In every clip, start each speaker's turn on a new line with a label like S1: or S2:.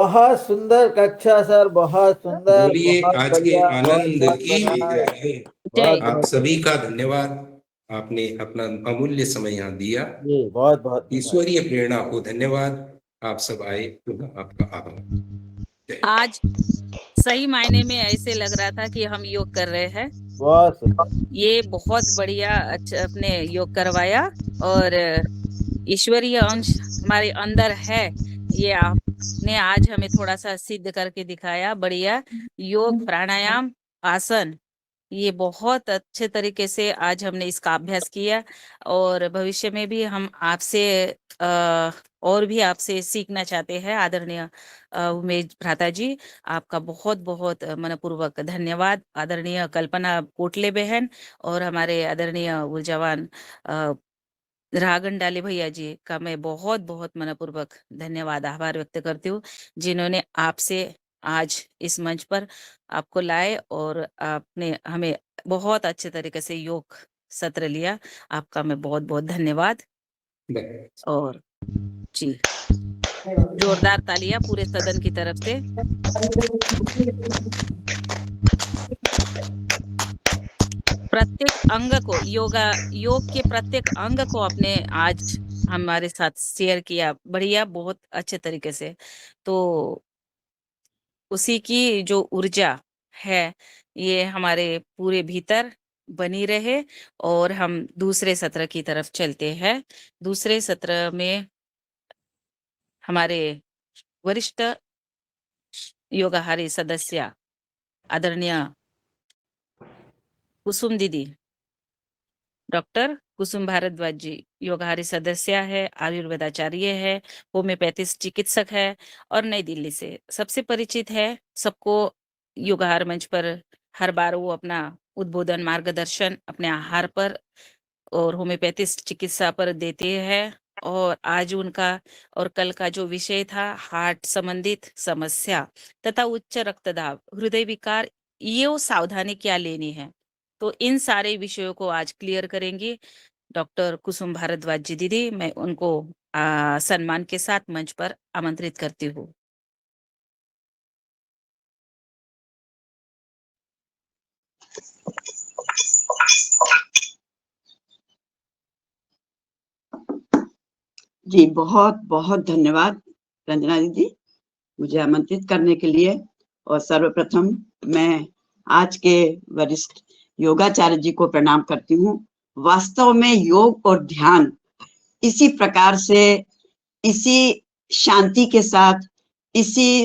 S1: बहुत सुंदर कक्षा सर, बहुत सुंदर,
S2: बोलिए
S1: बहुत
S2: आज के
S1: बढ़िया, बहुत
S2: आनंद
S1: बहुत
S2: की
S1: प्रणाम।
S2: जय।
S1: बहुत
S2: आप
S1: बहुत
S2: सभी का धन्यवाद। आपने अपना अमूल्य समय यहाँ दिया।
S1: जी, बहुत बहुत धन्यवाद।
S2: ईश्वरीय प्रेरणा को धन्यवाद। आप सब आए, पुनः आपका आभार। जय।
S3: आज सही मायने में ऐसे लग रहा था कि हम योग कर रहे हैं।
S1: बहुत सुंदर।
S3: ये बहुत बढ़िया अच्छा अपने योग करवाया, और ईश्वरीय अंश हमारे अंदर है। ये आपने आज हमें थोड़ा सा सिद्ध करके दिखाया। बढ़िया योग, प्राणायाम, आसन, ये बहुत अच्छे तरीके से आज हमने इसका अभ्यास किया। और भविष्य में भी हम आपसे और भी आपसे सीखना चाहते हैं। आदरणीय उमेश भ्राता जी, आपका बहुत बहुत मनपूर्वक धन्यवाद। आदरणीय कल्पना कोटले बहन और हमारे आदरणीय ऊर्जावान रागन डाले भैया जी का मैं बहुत बहुत मनपूर्वक धन्यवाद, आभार व्यक्त करती हूँ, जिन्होंने आपसे आज इस मंच पर आपको लाए और आपने हमें बहुत अच्छे तरीके से योग सत्र लिया। आपका मैं बहुत बहुत धन्यवाद। और जी, जोरदार तालियां पूरे सदन की तरफ से। प्रत्येक अंग को योग के प्रत्येक अंग को आपने आज हमारे साथ शेयर किया, बढ़िया, बहुत अच्छे तरीके से। तो उसी की जो ऊर्जा है ये हमारे पूरे भीतर बनी रहे, और हम दूसरे सत्र की तरफ चलते हैं। दूसरे सत्र में हमारे वरिष्ठ योगाहारी सदस्य आदरणीय कुसुम दीदी, डॉक्टर कुसुम भारद्वाज जी, योगाहारी सदस्य है, आयुर्वेदाचार्य है, होम्योपैथिस्ट चिकित्सक है और नई दिल्ली से सबसे परिचित है सबको। योगाहार मंच पर हर बार वो अपना उद्बोधन, मार्गदर्शन अपने आहार पर और होम्योपैथिस्ट चिकित्सा पर देते हैं। और आज उनका और कल का जो विषय था, हार्ट संबंधित समस्या तथा उच्च रक्तदाब, हृदय विकार, ये सावधानी क्या लेनी है, तो इन सारे विषयों को आज क्लियर करेंगी डॉक्टर कुसुम भारद्वाज जी दीदी। मैं उनको सम्मान के साथ मंच पर आमंत्रित करती हूँ।
S4: जी, बहुत बहुत धन्यवाद रंजना दीदी, मुझे आमंत्रित करने के लिए। और सर्वप्रथम मैं आज के वरिष्ठ योगाचार्य जी को प्रणाम करती हूँ। वास्तव में योग और ध्यान इसी प्रकार से, इसी शांति के साथ, इसी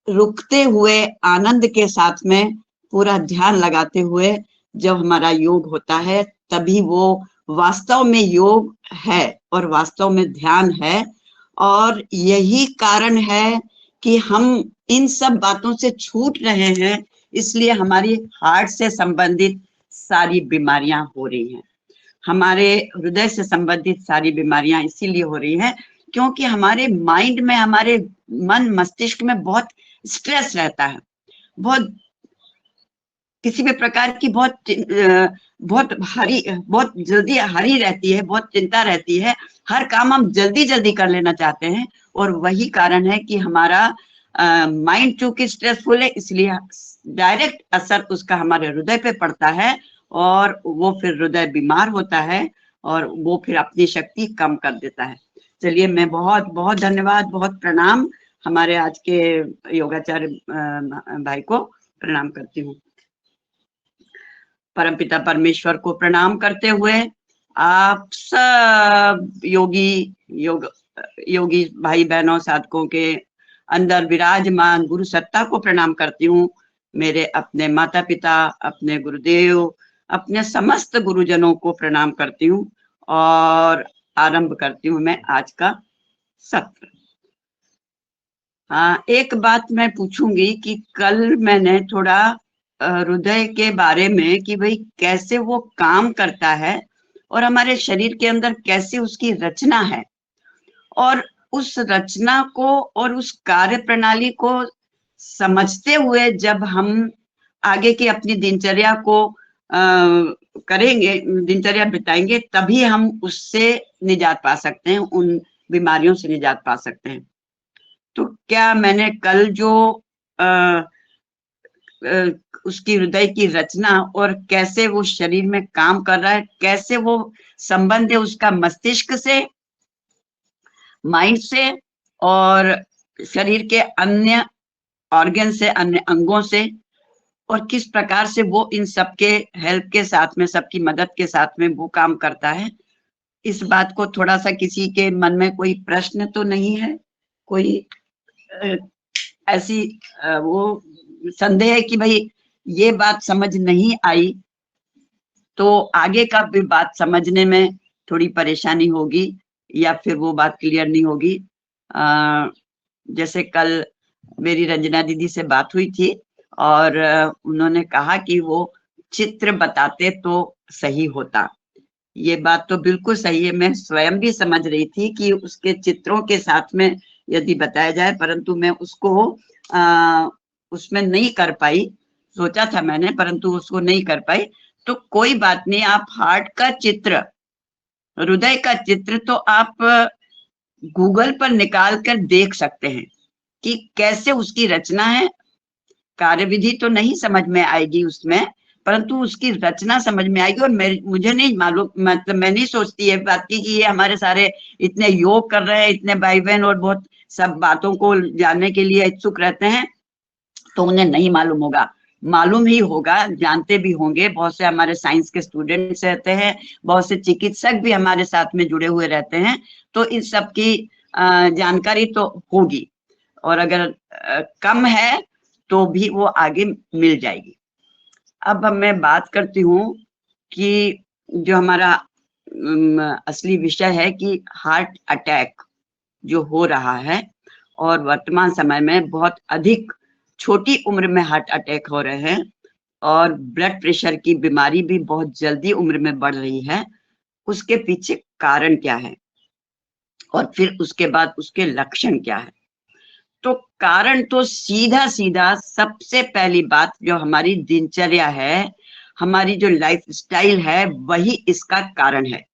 S4: रुकते हुए आनंद के साथ में पूरा ध्यान लगाते हुए जब हमारा योग होता है, तभी वो वास्तव में योग है और वास्तव में ध्यान है। और यही कारण है कि हम इन सब बातों से छूट रहे हैं, इसलिए हमारी हार्ट से संबंधित सारी बीमारियां हो रही हैं, हमारे हृदय से संबंधित सारी बीमारियां इसीलिए हो रही हैं क्योंकि हमारे माइंड में, हमारे मन मस्तिष्क में बहुत स्ट्रेस रहता है, बहुत किसी भी प्रकार की बहुत जल्दी हरी रहती है, बहुत चिंता रहती है, हर काम हम जल्दी जल्दी कर लेना चाहते हैं। और वही कारण है कि हमारा माइंड चूंकि स्ट्रेसफुल है, इसलिए डायरेक्ट असर उसका हमारे हृदय पे पड़ता है और वो फिर हृदय बीमार होता है और वो फिर अपनी शक्ति कम कर देता है। चलिए, मैं बहुत बहुत धन्यवाद, बहुत प्रणाम हमारे आज के योगाचार्य भाई को प्रणाम करती हूँ। परमपिता परमेश्वर को प्रणाम करते हुए आप सब योगी भाई बहनों, साधकों के अंदर विराजमान गुरु सत्ता को प्रणाम करती हूँ। मेरे अपने माता पिता, अपने गुरुदेव, अपने समस्त गुरुजनों को प्रणाम करती हूँ और आरंभ करती हूँ मैं आज का सत्र। एक बात मैं पूछूंगी कि कल मैंने थोड़ा हृदय के बारे में कि भाई कैसे वो काम करता है और हमारे शरीर के अंदर कैसे उसकी रचना है, और उस रचना को और उस कार्य प्रणाली को समझते हुए जब हम आगे की अपनी दिनचर्या को करेंगे, दिनचर्या बिताएंगे, तभी हम उससे निजात पा सकते हैं, उन बीमारियों से निजात पा सकते हैं। तो क्या मैंने कल जो उसकी हृदय की रचना और कैसे वो शरीर में काम कर रहा है, कैसे वो संबंध है उसका मस्तिष्क से, माइंड से और शरीर के अन्य ऑर्गन से, अन्य अंगों से, और किस प्रकार से वो इन सबके हेल्प के साथ में, सबकी मदद के साथ में वो काम करता है, इस बात को थोड़ा सा किसी के मन में कोई प्रश्न तो नहीं है, कोई ऐसी वो संदेह है कि भाई ये बात समझ नहीं आई तो आगे का भी बात समझने में थोड़ी परेशानी होगी या फिर वो बात क्लियर नहीं होगी। जैसे कल मेरी रंजना दीदी से बात हुई थी और उन्होंने कहा कि वो चित्र बताते तो सही होता। ये बात तो बिल्कुल सही है, मैं स्वयं भी समझ रही थी कि उसके चित्रों के साथ में यदि बताया जाए, परंतु मैं उसको उसमें नहीं कर पाई। सोचा था मैंने, परंतु उसको नहीं कर पाई। तो कोई बात नहीं, आप हार्ट का चित्र, हृदय का चित्र तो आप गूगल पर निकाल कर देख सकते हैं कि कैसे उसकी रचना है। कार्यविधि तो नहीं समझ में आएगी उसमें, परंतु उसकी रचना समझ में आएगी। और मुझे नहीं मालूम, मतलब मैं नहीं सोचती है बात की कि ये हमारे सारे इतने योग कर रहे हैं, इतने भाई बहन और बहुत सब बातों को जानने के लिए इच्छुक रहते हैं, तो उन्हें नहीं मालूम होगा। मालूम ही होगा, जानते भी होंगे। बहुत से हमारे साइंस के स्टूडेंट्स रहते हैं, बहुत से चिकित्सक भी हमारे साथ में जुड़े हुए रहते हैं, तो इन सब की जानकारी तो होगी, और अगर कम है तो भी वो आगे मिल जाएगी। अब मैं बात करती हूँ कि जो हमारा असली विषय है कि हार्ट अटैक जो हो रहा है, और वर्तमान समय में बहुत अधिक छोटी उम्र में हार्ट अटैक हो रहे हैं, और ब्लड प्रेशर की बीमारी भी बहुत जल्दी उम्र में बढ़ रही है। उसके पीछे कारण क्या है और फिर उसके बाद उसके लक्षण क्या है? तो कारण तो सीधा सीधा सबसे पहली बात जो हमारी दिनचर्या है, हमारी जो लाइफ स्टाइल है, वही इसका कारण है।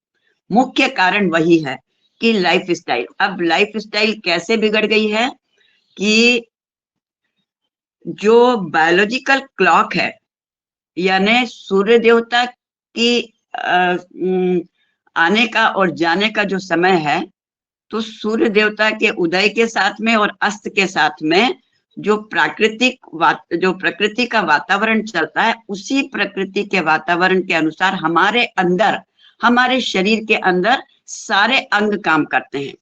S4: मुख्य कारण वही है कि लाइफ स्टाइल। अब लाइफ स्टाइल कैसे बिगड़ गई है कि जो बायोलॉजिकल क्लॉक है, यानी सूर्य देवता की आने का और जाने का जो समय है, तो सूर्य देवता के उदय के साथ में और अस्त के साथ में जो प्रकृति का वातावरण चलता है, उसी प्रकृति के वातावरण के अनुसार हमारे अंदर, हमारे शरीर के अंदर सारे अंग काम करते हैं।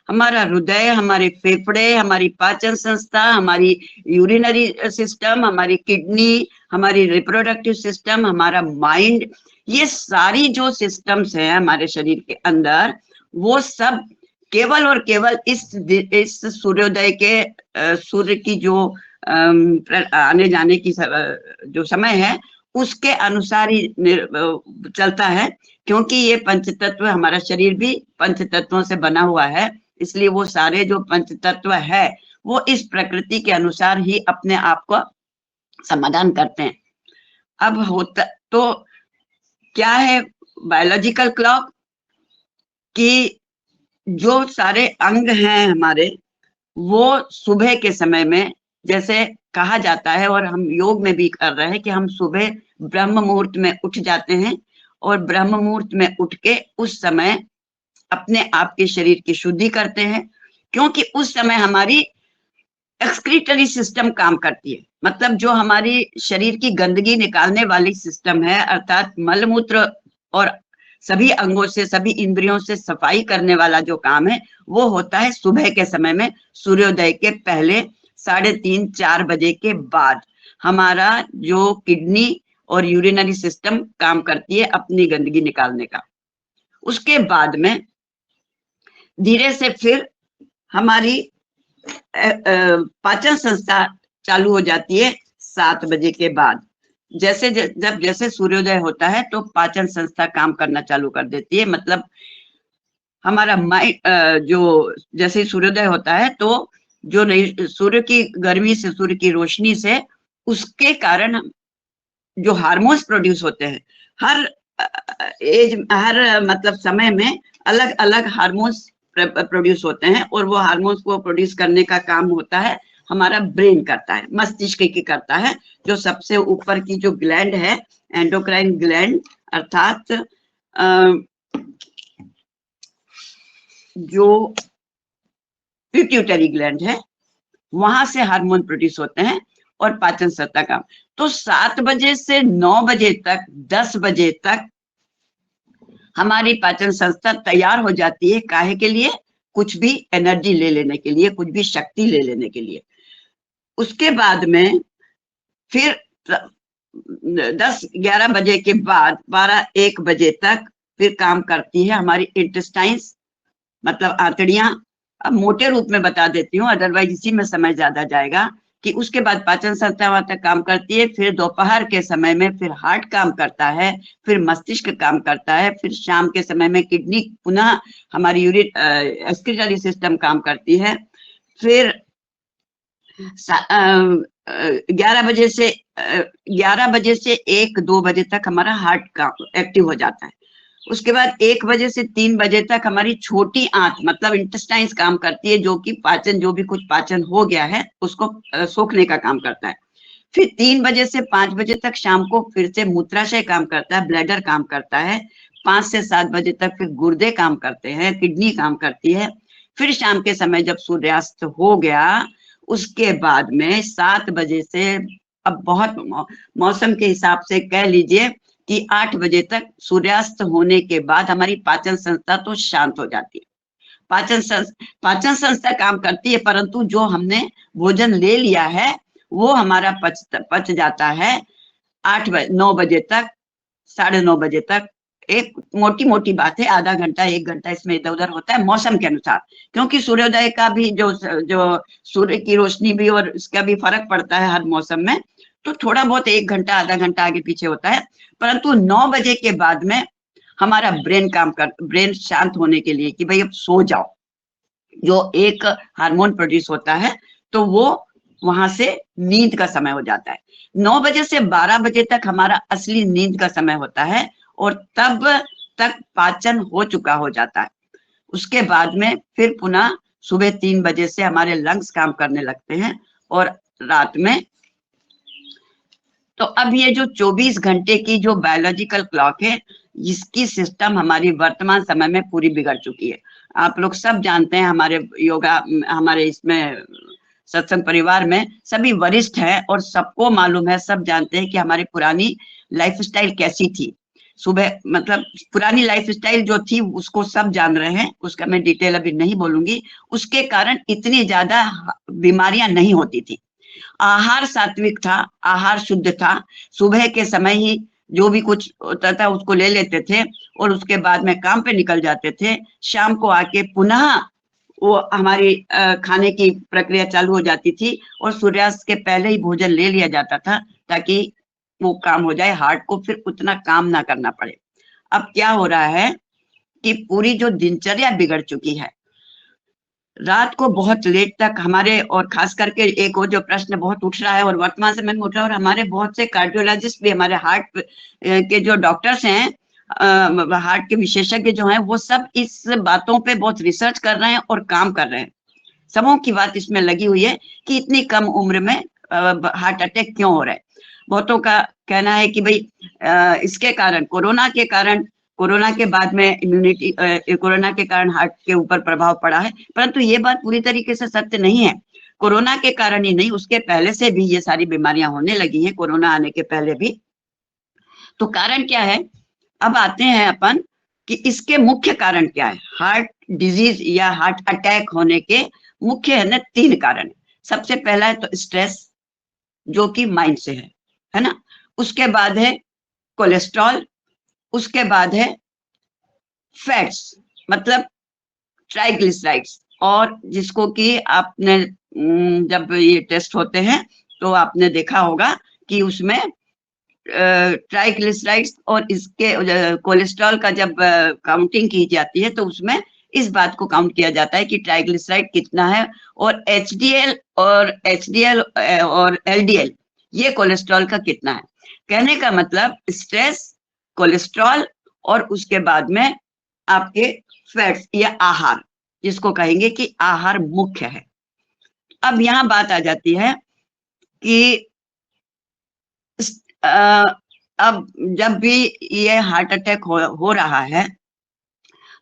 S4: हमारा हृदय, हमारे फेफड़े, हमारी पाचन संस्था, हमारी यूरिनरी सिस्टम, हमारी किडनी, हमारी रिप्रोडक्टिव सिस्टम, हमारा माइंड, ये सारी जो सिस्टम्स हैं हमारे शरीर के अंदर, वो सब केवल और केवल इस सूर्योदय के सूर्य की जो आने जाने की जो समय है, उसके अनुसार ही चलता है। क्योंकि ये पंचतत्व, हमारा शरीर भी पंचतत्वों से बना हुआ है, इसलिए वो सारे जो पंचतत्व है वो इस प्रकृति के अनुसार ही अपने आप को समाधान करते हैं। अब होता तो क्या है बायोलॉजिकल क्लॉक, कि जो सारे अंग हैं हमारे, वो सुबह के समय में, जैसे कहा जाता है और हम योग में भी कर रहे हैं कि हम सुबह ब्रह्म मुहूर्त में उठ जाते हैं, और ब्रह्म मुहूर्त में उठ के उस समय अपने आप के शरीर की शुद्धि करते हैं। क्योंकि उस समय हमारी एक्सक्रीटरी सिस्टम काम करती है, मतलब जो हमारी शरीर की गंदगी निकालने वाली सिस्टम है, अर्थात मलमूत्र और सभी अंगों से, सभी इंद्रियों से सफाई करने वाला जो काम है, वो होता है सुबह के समय में, सूर्योदय के पहले 3:30-4 बजे के बाद। हमारा जो किडनी और यूरिनरी सिस्टम काम करती है अपनी गंदगी निकालने का। उसके बाद में धीरे से फिर हमारी पाचन संस्था चालू हो जाती है 7 बजे के बाद। जैसे सूर्योदय होता है तो पाचन संस्था काम करना चालू कर देती है। मतलब हमारा माइंड जो जैसे सूर्योदय होता है तो जो सूर्य की गर्मी से, सूर्य की रोशनी से, उसके कारण जो हार्मोन्स प्रोड्यूस होते हैं, हर मतलब समय में अलग अलग हार्मोन्स प्रोड्यूस होते हैं, और वो हार्मोन्स को प्रोड्यूस करने का काम होता है हमारा ब्रेन करता है, मस्तिष्क की करता है। जो सबसे ऊपर की जो ग्लैंड है, एंडोक्राइन ग्लैंड, अर्थात जो पिट्यूटरी ग्लैंड है, वहां से हार्मोन प्रोड्यूस होते हैं और पाचन संस्था का। तो 7 बजे से 9 बजे तक, 10 बजे तक हमारी पाचन संस्था तैयार हो जाती है। काहे के लिए? कुछ भी एनर्जी ले लेने के लिए, कुछ भी शक्ति ले लेने के लिए। उसके बाद में फिर 10-11 बजे के बाद 12-1 बजे तक फिर काम करती है हमारी इंटेस्टाइन्स, मतलब आंतड़ियां। अब मोटे रूप में बता देती हूँ, अदरवाइज इसी में समय ज्यादा जाएगा। कि उसके बाद पाचन संस्था वहां तक काम करती है, फिर दोपहर के समय में फिर हार्ट काम करता है, फिर मस्तिष्क काम करता है, फिर शाम के समय में किडनी, पुनः हमारी एक्सक्रीटरी सिस्टम काम करती है। फिर 11 बजे से 1-2 बजे तक हमारा हार्ट का एक्टिव हो जाता है। उसके बाद 1 बजे से 3 बजे तक हमारी छोटी आंत, मतलब इंटेस्टाइन्स काम करती है, जो कि पाचन, जो भी कुछ पाचन हो गया है उसको सोखने का काम करता है। फिर 3 बजे से 5 बजे तक शाम को फिर से मूत्राशय काम करता है, ब्लैडर काम करता है। 5 से 7 बजे तक फिर गुर्दे काम करते हैं, किडनी काम करती है। फिर शाम के समय जब सूर्यास्त हो गया, उसके बाद में 7 बजे से, अब बहुत मौसम के हिसाब से कह लीजिए कि 8 बजे तक सूर्यास्त होने के बाद हमारी पाचन संस्था तो शांत हो जाती है। पाचन संस्था काम करती है, परंतु जो हमने भोजन ले लिया है वो हमारा पच जाता है 9 बजे तक, 9:30 बजे तक। एक मोटी मोटी बात है, आधा घंटा 1 घंटा इसमें इधर उधर होता है मौसम के अनुसार, क्योंकि सूर्योदय का भी जो सूर्य की रोशनी भी और इसका भी फर्क पड़ता है हर मौसम में। तो थोड़ा बहुत 1 घंटा आधा घंटा आगे पीछे होता है। परंतु 9 बजे के बाद में हमारा ब्रेन शांत होने के लिए कि भाई अब सो जाओ, जो एक हार्मोन प्रोड्यूस होता है, तो वो वहां से नींद का समय हो जाता है। 9 बजे से 12 बजे तक हमारा असली नींद का समय होता है, और तब तक पाचन हो चुका हो जाता है। उसके बाद में फिर पुनः सुबह 3 बजे से हमारे लंग्स काम करने लगते हैं, और रात में। तो अब ये जो 24 घंटे की जो बायोलॉजिकल क्लॉक है, इसकी सिस्टम हमारी वर्तमान समय में पूरी बिगड़ चुकी है। आप लोग सब जानते हैं, हमारे इसमें सत्संग परिवार में सभी वरिष्ठ हैं और सबको मालूम है, सब जानते हैं कि हमारी पुरानी लाइफस्टाइल कैसी थी। सुबह, मतलब पुरानी लाइफस्टाइल जो थी उसको सब जान रहे हैं, उसका मैं डिटेल अभी नहीं बोलूंगी। उसके कारण इतनी ज्यादा बीमारियां नहीं होती थी। आहार सात्विक था, आहार शुद्ध था। सुबह के समय ही जो भी कुछ होता था उसको ले लेते थे, और उसके बाद में काम पे निकल जाते थे। शाम को आके पुनः वो हमारी खाने की प्रक्रिया चालू हो जाती थी, और सूर्यास्त के पहले ही भोजन ले लिया जाता था, ताकि वो काम हो जाए, हार्ट को फिर उतना काम ना करना पड़े। अब क्या हो रहा है कि पूरी जो दिनचर्या बिगड़ चुकी है, रात को बहुत लेट तक हमारे, और खास करके एक वो जो प्रश्न बहुत उठ रहा है और वर्तमान समय में उठ रहा है, और हमारे बहुत से कार्डियोलॉजिस्ट भी, हमारे हार्ट के जो डॉक्टर्स हैं, हार्ट के विशेषज्ञ जो हैं, वो सब इस बातों पे बहुत रिसर्च कर रहे हैं और काम कर रहे हैं। सबों की बात इसमें लगी हुई है कि इतनी कम उम्र में हार्ट अटैक क्यों हो रहा है। बहुतों का कहना है कि भाई इसके कारण, कोरोना के बाद में इम्यूनिटी, कोरोना के कारण हार्ट के ऊपर प्रभाव पड़ा है। परंतु ये बात पूरी तरीके से सत्य नहीं है। कोरोना के कारण ही नहीं, उसके पहले से भी ये सारी बीमारियां होने लगी हैं, कोरोना आने के पहले भी। तो कारण क्या है? अब आते हैं अपन कि इसके मुख्य कारण क्या है। हार्ट डिजीज या हार्ट अटैक होने के मुख्य है ना 3 कारण। सबसे पहला है तो स्ट्रेस, जो कि माइंड से है ना। उसके बाद है कोलेस्ट्रॉल, उसके बाद है फैट्स, मतलब ट्राइग्लिसराइड्स, और जिसको कि आपने जब ये टेस्ट होते हैं तो आपने देखा होगा कि उसमें ट्राइग्लिसराइड्स और इसके कोलेस्ट्रॉल का जब काउंटिंग की जाती है, तो उसमें इस बात को काउंट किया जाता है कि ट्राइग्लिसराइड कितना है, और एचडीएल और एलडीएल ये कोलेस्ट्रॉल का कितना है। कहने का मतलब स्ट्रेस, कोलेस्ट्रॉल, और उसके बाद में आपके फैट्स या आहार, जिसको कहेंगे कि आहार मुख्य है। अब यहाँ बात आ जाती है कि अब जब भी ये हार्ट अटैक हो रहा है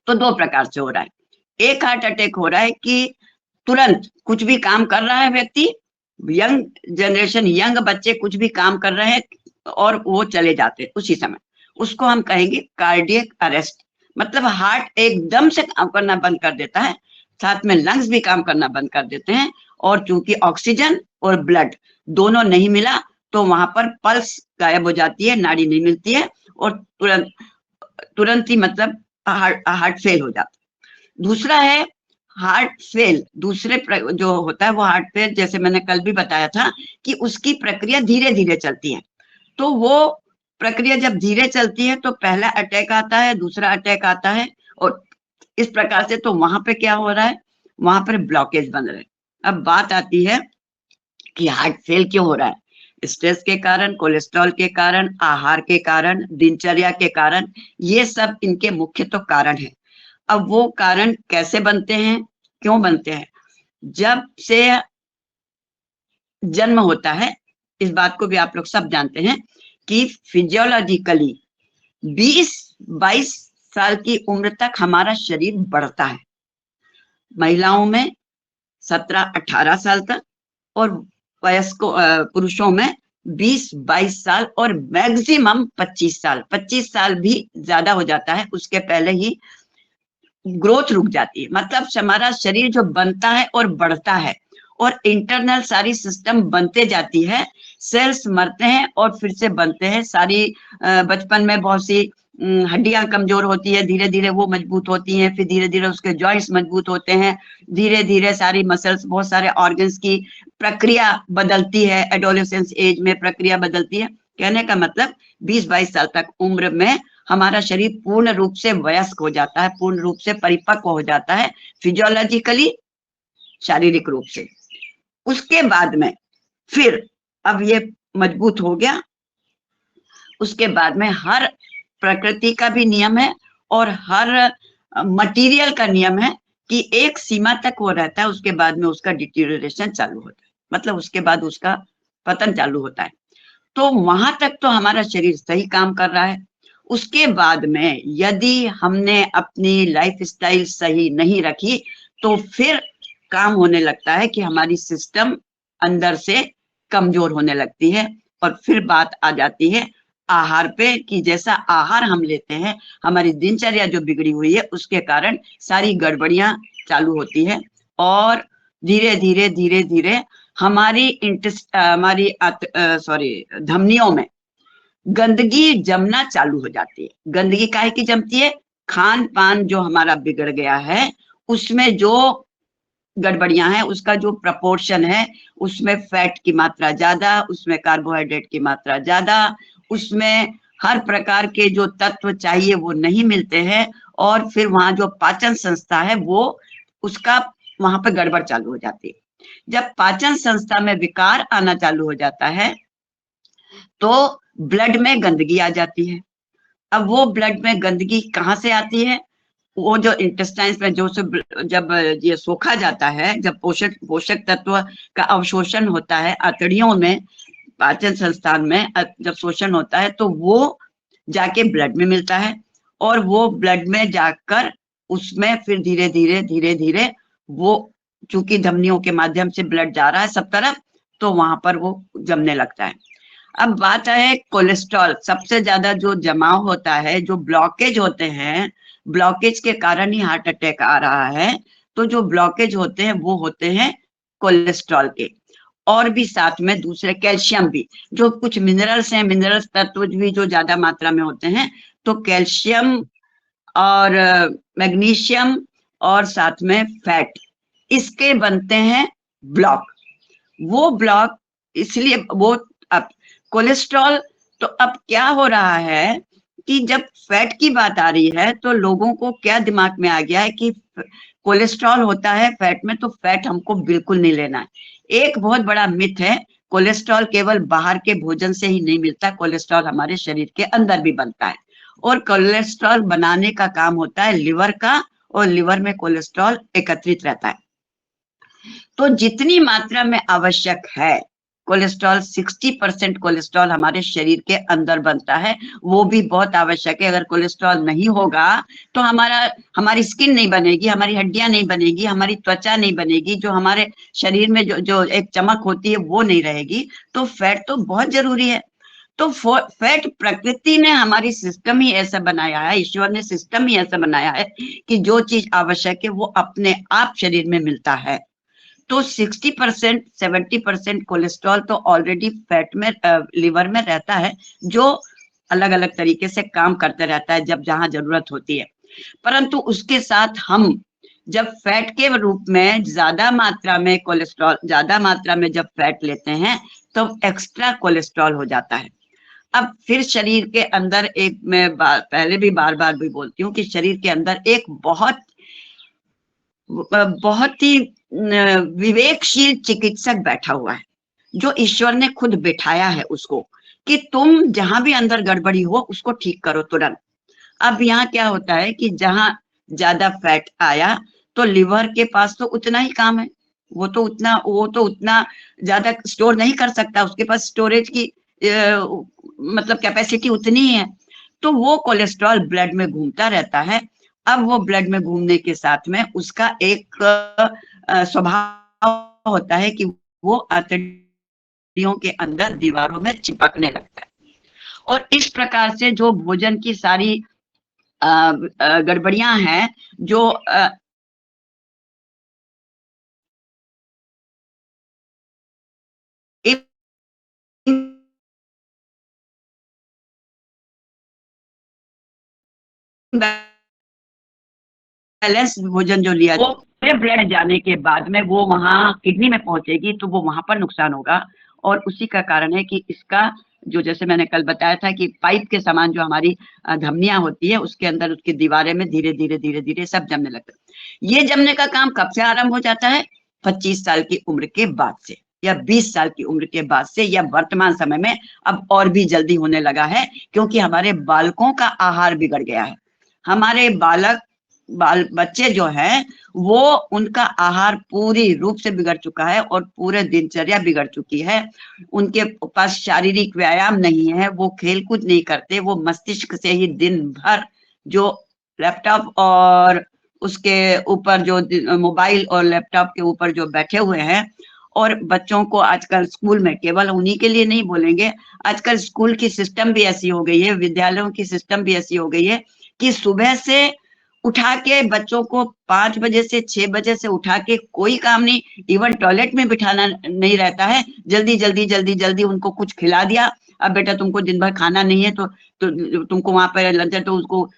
S4: तो दो प्रकार से हो रहा है। एक हार्ट अटैक हो रहा है कि तुरंत कुछ भी काम कर रहा है व्यक्ति, यंग जनरेशन, यंग बच्चे कुछ भी काम कर रहे हैं और वो चले जाते हैं उसी समय, उसको हम कहेंगे कार्डियक अरेस्ट। मतलब हार्ट एकदम से काम करना बंद कर देता है, साथ में लंग्स भी काम करना बंद कर देते हैं, और चूंकि ऑक्सीजन और ब्लड दोनों नहीं मिला तो वहां पर पल्स गायब हो जाती है, नाड़ी नहीं मिलती है, और तुरंत ही मतलब हार्ट फेल हो जाता है। दूसरा है हार्ट फेल, दूसरे जो होता है वो हार्ट फेल, जैसे मैंने कल भी बताया था कि उसकी प्रक्रिया धीरे धीरे चलती है। तो वो प्रक्रिया जब धीरे चलती है तो पहला अटैक आता है, दूसरा अटैक आता है, और इस प्रकार से तो वहां पे क्या हो रहा है, वहां पर ब्लॉकेज बन रहे हैं। अब बात आती है कि हार्ट फेल क्यों हो रहा है? स्ट्रेस के कारण, कोलेस्ट्रॉल के कारण, आहार के कारण, दिनचर्या के कारण, ये सब इनके मुख्य तो कारण है। अब वो कारण कैसे बनते हैं, क्यों बनते हैं? जब से जन्म होता है, इस बात को भी आप लोग सब जानते हैं कि फिजियोलॉजिकली 20-22 साल की उम्र तक हमारा शरीर बढ़ता है। महिलाओं में 17-18 साल तक, और वयस्कों पुरुषों में 20-22 साल, और मैक्सिमम 25 साल। 25 साल भी ज्यादा हो जाता है, उसके पहले ही ग्रोथ रुक जाती है। मतलब हमारा शरीर जो बनता है और बढ़ता है, और इंटरनल सारी सिस्टम बनते जाती है, सेल्स मरते हैं और फिर से बनते हैं। सारी बचपन में बहुत सी हड्डियां कमजोर होती है, धीरे धीरे वो मजबूत होती हैं, फिर धीरे धीरे उसके जॉइंट्स मजबूत होते हैं, धीरे धीरे सारी मसल्स, बहुत सारे ऑर्गन्स की प्रक्रिया बदलती है, एडोलेसेंस एज में प्रक्रिया बदलती है। कहने का मतलब 20-22 साल तक उम्र में हमारा शरीर पूर्ण रूप से वयस्क हो जाता है, पूर्ण रूप से परिपक्व हो जाता है, फिजियोलॉजिकली, शारीरिक रूप से। उसके बाद में फिर अब ये मजबूत हो गया, उसके बाद में हर प्रकृति का भी नियम है और हर मटेरियल का नियम है कि एक सीमा तक वो रहता है, उसके बाद में उसका डिटीरियरेशन चालू होता है, मतलब उसके बाद उसका पतन चालू होता है। तो वहां तक तो हमारा शरीर सही काम कर रहा है। उसके बाद में यदि हमने अपनी लाइफ स्टाइल सही नहीं रखी तो फिर काम होने लगता है कि हमारी सिस्टम अंदर से कमजोर होने लगती है, और फिर बात आ जाती है आहार पे कि जैसा आहार हम लेते हैं, हमारी दिनचर्या जो बिगड़ी हुई है उसके कारण सारी गड़बड़ियां चालू होती है, और धीरे धीरे धीरे धीरे हमारी धमनियों में गंदगी जमना चालू हो जाती है। गंदगी काहे की जमती है? खान पान जो हमारा बिगड़ गया है, उसमें जो गड़बड़ियां हैं, उसका जो प्रपोर्शन है, उसमें फैट की मात्रा ज्यादा, उसमें कार्बोहाइड्रेट की मात्रा ज्यादा, उसमें हर प्रकार के जो तत्व चाहिए वो नहीं मिलते हैं, और फिर वहां जो पाचन संस्था है वो उसका वहां पर गड़बड़ चालू हो जाती है। जब पाचन संस्था में विकार आना चालू हो जाता है तो ब्लड में गंदगी आ जाती है। अब वो ब्लड में गंदगी कहाँ से आती है? वो जो इंटेस्टाइन्स में जो जब ये सोखा जाता है, जब पोषक तत्व का अवशोषण होता है आंतड़ियों में, पाचन संस्थान में जब शोषण होता है तो वो जाके ब्लड में मिलता है, और वो ब्लड में जाकर उसमें फिर धीरे धीरे वो, चूंकि धमनियों के माध्यम से ब्लड जा रहा है सब तरफ, तो वहां पर वो जमने लगता है। अब बात है कोलेस्ट्रॉल, सबसे ज्यादा जो जमाव होता है, जो ब्लॉकेज होते हैं, ब्लॉकेज के कारण ही हार्ट अटैक आ रहा है। तो जो ब्लॉकेज होते हैं वो होते हैं कोलेस्ट्रॉल के, और भी साथ में दूसरे कैल्शियम भी, जो कुछ मिनरल्स हैं, मिनरल्स तत्व भी जो ज्यादा मात्रा में होते हैं, तो कैल्शियम और मैग्नीशियम और साथ में फैट, इसके बनते हैं ब्लॉक। वो ब्लॉक इसलिए वो अब कोलेस्ट्रॉल, तो अब क्या हो रहा है कि जब फैट की बात आ रही है तो लोगों को क्या दिमाग में आ गया है कि कोलेस्ट्रॉल होता है फैट में, तो फैट हमको बिल्कुल नहीं लेना है। एक बहुत बड़ा मिथ है, कोलेस्ट्रॉल केवल बाहर के भोजन से ही नहीं मिलता, कोलेस्ट्रॉल हमारे शरीर के अंदर भी बनता है, और कोलेस्ट्रॉल बनाने का काम होता है लिवर का और लिवर में कोलेस्ट्रॉल एकत्रित रहता है। तो जितनी मात्रा में आवश्यक है कोलेस्ट्रॉल, 60% कोलेस्ट्रॉल हमारे शरीर के अंदर बनता है, वो भी बहुत आवश्यक है। अगर कोलेस्ट्रॉल नहीं होगा तो हमारी स्किन नहीं बनेगी, हमारी हड्डियां नहीं बनेगी, हमारी त्वचा नहीं बनेगी, जो हमारे शरीर में जो एक चमक होती है वो नहीं रहेगी। तो फैट तो बहुत जरूरी है। तो फैट प्रकृति ने हमारी सिस्टम ही ऐसा बनाया है, ईश्वर ने सिस्टम ही ऐसा बनाया है कि जो चीज आवश्यक है वो अपने आप शरीर में मिलता है। तो 60% 70% कोलेस्ट्रॉल तो ऑलरेडी फैट में लिवर में रहता है, जो अलग अलग तरीके से काम करते रहता है जब जहां जरूरत होती है। परंतु उसके साथ हम जब फैट के रूप में ज्यादा मात्रा में कोलेस्ट्रॉल, ज्यादा मात्रा में जब फैट लेते हैं तो एक्स्ट्रा कोलेस्ट्रॉल हो जाता है। अब फिर शरीर के अंदर एक, मैं पहले भी बार बार भी बोलती हूँ कि शरीर के अंदर एक बहुत ही विवेकशील चिकित्सक बैठा हुआ है, जो ईश्वर ने खुद बिठाया है उसको कि तुम जहां भी अंदर गड़बड़ी हो उसको ठीक करो तुरंत। अब यहाँ क्या होता है कि जहां ज्यादा फैट आया तो लिवर के पास तो उतना ही काम है, वो तो उतना ज्यादा स्टोर नहीं कर सकता, उसके पास स्टोरेज की मतलब कैपेसिटी उतनी ही है। तो वो कोलेस्ट्रॉल ब्लड में घूमता रहता है। अब वो ब्लड में घूमने के साथ में उसका एक स्वभाव होता है कि वो आंतड़ियों के अंदर दीवारों में चिपकने लगता है। और इस प्रकार से जो भोजन की सारी गड़बड़ियां हैं, जो बैलेंस भोजन जो लिया वो ब्लड जाने के बाद में वो वहां किडनी में पहुंचेगी, तो वो वहां पर नुकसान होगा। और उसी का कारण है कि इसका जो, जैसे मैंने कल बताया था कि पाइप के समान जो हमारी धमनियां होती है उसके अंदर उसकी दीवारें में धीरे धीरे धीरे धीरे सब जमने लगता है। ये जमने का काम कब से आरंभ हो जाता है? 25 साल की उम्र के बाद से, या 20 साल की उम्र के बाद से, या वर्तमान समय में अब और भी जल्दी होने लगा है, क्योंकि हमारे बालकों का आहार बिगड़ गया है। हमारे बच्चे जो हैं वो, उनका आहार पूरी रूप से बिगड़ चुका है और पूरे दिनचर्या बिगड़ चुकी है। उनके पास शारीरिक व्यायाम नहीं है, वो खेलकूद नहीं करते, वो मस्तिष्क से ही दिन भर जो लैपटॉप और उसके ऊपर जो मोबाइल और लैपटॉप के ऊपर जो बैठे हुए हैं। और बच्चों को आजकल स्कूल में, केवल उन्हीं के लिए नहीं बोलेंगे, आजकल स्कूल की सिस्टम भी ऐसी हो गई है, विद्यालयों की सिस्टम भी ऐसी हो गई है कि सुबह से उठा के बच्चों को 5 बजे से 6 बजे से उठा के कोई काम नहीं, इवन टॉयलेट में बिठाना नहीं रहता है। जल्दी जल्दी जल्दी जल्दी उनको कुछ खिला दिया, अब बेटा तुमको दिन भर खाना नहीं है तो तुमको वहां पर लंच है, तो उसको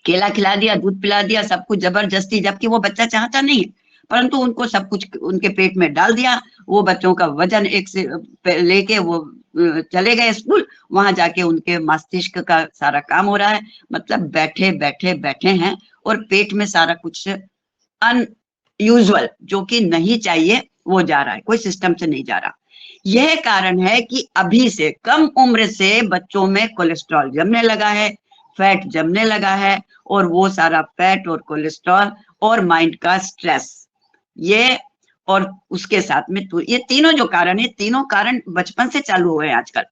S4: केला खिला दिया, दूध पिला दिया, सब कुछ जबरदस्ती, जबकि वो बच्चा चाहता नहीं है, परंतु उनको सब कुछ उनके पेट में डाल दिया। वो बच्चों का वजन एक से लेके वो चले गए स्कूल, वहां जाके उनके मस्तिष्क का सारा काम हो रहा है, मतलब बैठे बैठे बैठे हैं और पेट में सारा कुछ अनयूजुअल, जो कि नहीं चाहिए, वो जा रहा है, कोई सिस्टम से नहीं जा रहा। यह कारण है कि अभी से कम उम्र से बच्चों में कोलेस्ट्रॉल जमने लगा है, फैट जमने लगा है, और वो सारा फैट और कोलेस्ट्रॉल और माइंड का स्ट्रेस, ये और उसके साथ में तो ये तीनों जो कारण है, तीनों कारण बचपन से चालू हुए हैं आजकल,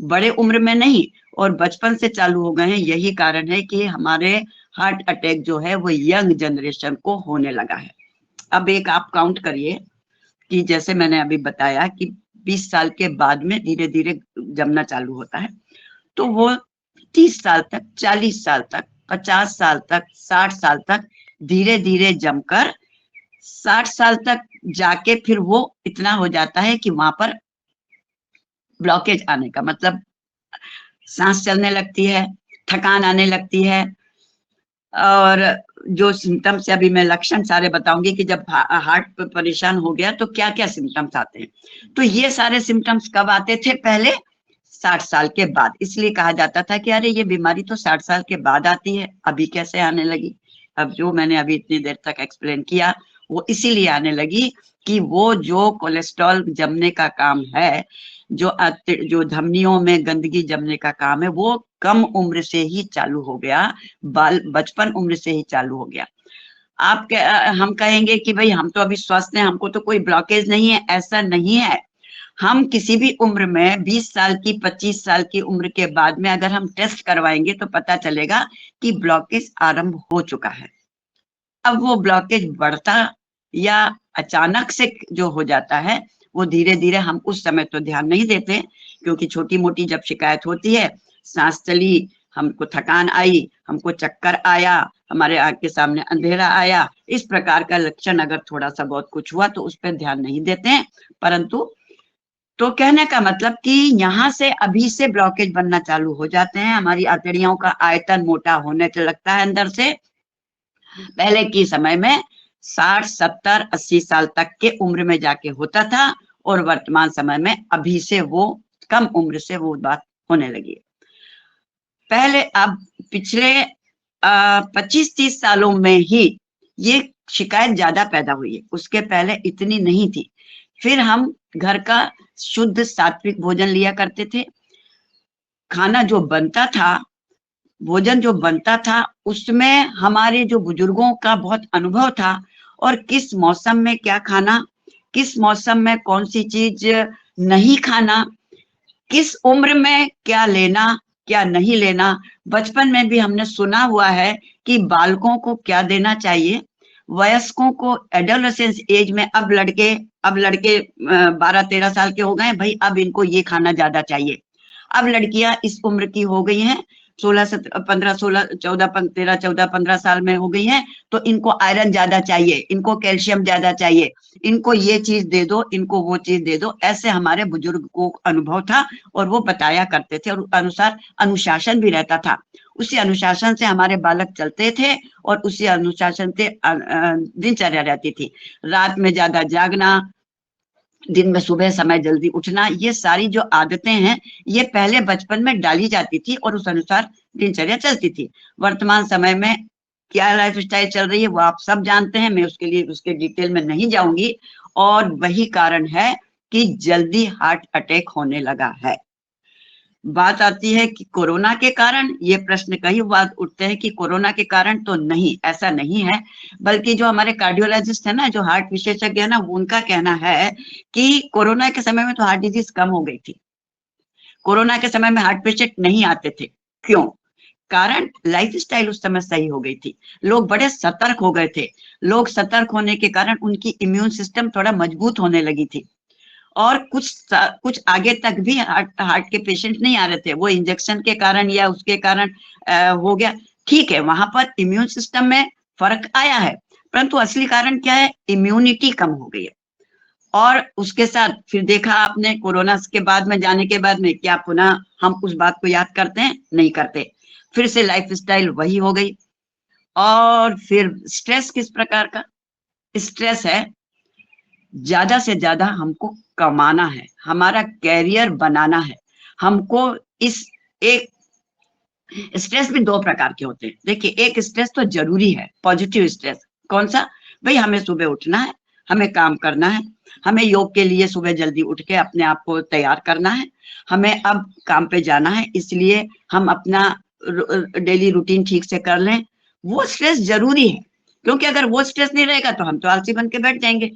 S4: बड़े उम्र में नहीं, और बचपन से चालू हो गए हैं। यही कारण है कि हमारे हार्ट अटैक जो है वो यंग जनरेशन को होने लगा है। अब एक आप काउंट करिए कि जैसे मैंने अभी बताया कि 20 साल के बाद में धीरे धीरे जमना चालू होता है, तो वो 30 साल तक, 40 साल तक, 50 साल तक, 60 साल तक धीरे धीरे जमकर 60 साल तक जाके फिर वो इतना हो जाता है कि वहां पर ब्लॉकेज आने का मतलब सांस चलने लगती है, थकान आने लगती है, और जो सिम्टम्स, अभी मैं लक्षण सारे बताऊंगी कि जब हार्ट परेशान हो गया तो क्या क्या सिम्टम्स आते हैं। तो ये सारे सिम्टम्स कब आते थे? पहले 60 साल के बाद। इसलिए कहा जाता था कि अरे ये बीमारी तो 60 साल के बाद आती है, अभी कैसे आने लगी। अब जो मैंने अभी इतनी देर तक एक्सप्लेन किया वो इसीलिए आने लगी कि वो जो कोलेस्ट्रॉल जमने का काम है, जो धमनियों में गंदगी जमने का काम है, वो कम उम्र से ही चालू हो गया, बचपन उम्र से ही चालू हो गया। हम कहेंगे कि भाई हम तो अभी स्वस्थ हैं, हमको तो कोई ब्लॉकेज नहीं है। ऐसा नहीं है। हम किसी भी उम्र में 20 साल की 25 साल की उम्र के बाद में अगर हम टेस्ट करवाएंगे तो पता चलेगा कि ब्लॉकेज आरंभ हो चुका है। अब वो ब्लॉकेज बढ़ता या अचानक से जो हो जाता है वो धीरे धीरे, हम उस समय तो ध्यान नहीं देते, क्योंकि छोटी मोटी जब शिकायत होती है, सांस चली, हमको थकान आई, हमको चक्कर आया, हमारे आँख के सामने अंधेरा आया, इस प्रकार का लक्षण अगर थोड़ा सा बहुत कुछ हुआ तो उस पर ध्यान नहीं देते हैं। परंतु तो कहने का मतलब कि यहाँ से अभी से ब्लॉकेज बनना चालू हो जाते हैं। हमारी आंतड़ियों का आयतन मोटा होने लगता है अंदर से। पहले के समय में 60, 70, 80 साल तक के उम्र में जाके होता था, और वर्तमान समय में अभी से वो कम उम्र से वो बात होने लगी है। पहले अब पिछले 25-30 सालों में ही ये शिकायत ज्यादा पैदा हुई है, उसके पहले इतनी नहीं थी। फिर हम घर का शुद्ध सात्विक भोजन लिया करते थे। खाना जो बनता था, भोजन जो बनता था, उसमें हमारे जो बुजुर्गों का बहुत अनुभव था, और किस मौसम में क्या खाना, किस मौसम में कौन सी चीज नहीं खाना, किस उम्र में क्या लेना क्या नहीं लेना। बचपन में भी हमने सुना हुआ है कि बालकों को क्या देना चाहिए, वयस्कों को एडोलेसेंस एज में, अब लड़के 12-13 साल के हो गए भाई, अब इनको ये खाना ज्यादा चाहिए। अब लड़कियां इस उम्र की हो गई हैं, 13 साल में हो गई हैं, तो इनको आयरन ज्यादा चाहिए, इनको कैल्शियम ज्यादा चाहिए, इनको ये चीज दे दो, इनको वो चीज दे दो। ऐसे हमारे बुजुर्ग को अनुभव था और वो बताया करते थे, और अनुसार अनुशासन भी रहता था। उसी अनुशासन से हमारे बालक चलते थे और उसी अनुशासन से दिनचर्या रहती थी। रात में ज्यादा जागना, दिन में सुबह समय जल्दी उठना, ये सारी जो आदतें हैं ये पहले बचपन में डाली जाती थी और उस अनुसार दिनचर्या चलती थी। वर्तमान समय में क्या लाइफ स्टाइल चल रही है वो आप सब जानते हैं, मैं उसके डिटेल में नहीं जाऊंगी। और वही कारण है कि जल्दी हार्ट अटैक होने लगा है। बात आती है कि कोरोना के कारण, ये प्रश्न कई बार उठते हैं कि कोरोना के कारण, तो नहीं, ऐसा नहीं है। बल्कि जो हमारे कार्डियोलॉजिस्ट है ना, जो हार्ट विशेषज्ञ है ना, उनका कहना है कि कोरोना के समय में तो हार्ट डिजीज कम हो गई थी, कोरोना के समय में हार्ट पेशेंट नहीं आते थे। क्यों? कारण लाइफस्टाइल उस समय सही हो गई थी, लोग बड़े सतर्क हो गए थे। लोग सतर्क होने के कारण उनकी इम्यून सिस्टम थोड़ा मजबूत होने लगी थी, और कुछ आगे तक भी हार्ट के पेशेंट नहीं आ रहे थे। वो इंजेक्शन के कारण या उसके कारण हो गया, ठीक है, वहां पर इम्यून सिस्टम में फर्क आया है, परंतु असली कारण क्या है? इम्यूनिटी कम हो गई है। और उसके साथ फिर देखा आपने, कोरोना के बाद में जाने के बाद में क्या पुनः हम उस बात को याद करते हैं? नहीं करते। फिर से लाइफस्टाइल वही हो गई। और फिर स्ट्रेस किस प्रकार का स्ट्रेस है? ज्यादा से ज्यादा हमको कमाना है, हमारा कैरियर बनाना है हमको। इस एक स्ट्रेस भी 2 प्रकार के होते हैं। देखिए, एक स्ट्रेस तो जरूरी है, पॉजिटिव स्ट्रेस। कौन सा? भाई हमें सुबह उठना है, हमें काम करना है, हमें योग के लिए सुबह जल्दी उठ के अपने आप को तैयार करना है, हमें अब काम पे जाना है, इसलिए हम अपना डेली रूटीन ठीक से कर लें। वो स्ट्रेस जरूरी है, क्योंकि अगर वो स्ट्रेस नहीं रहेगा तो हम तो आलसी बन के बैठ जाएंगे।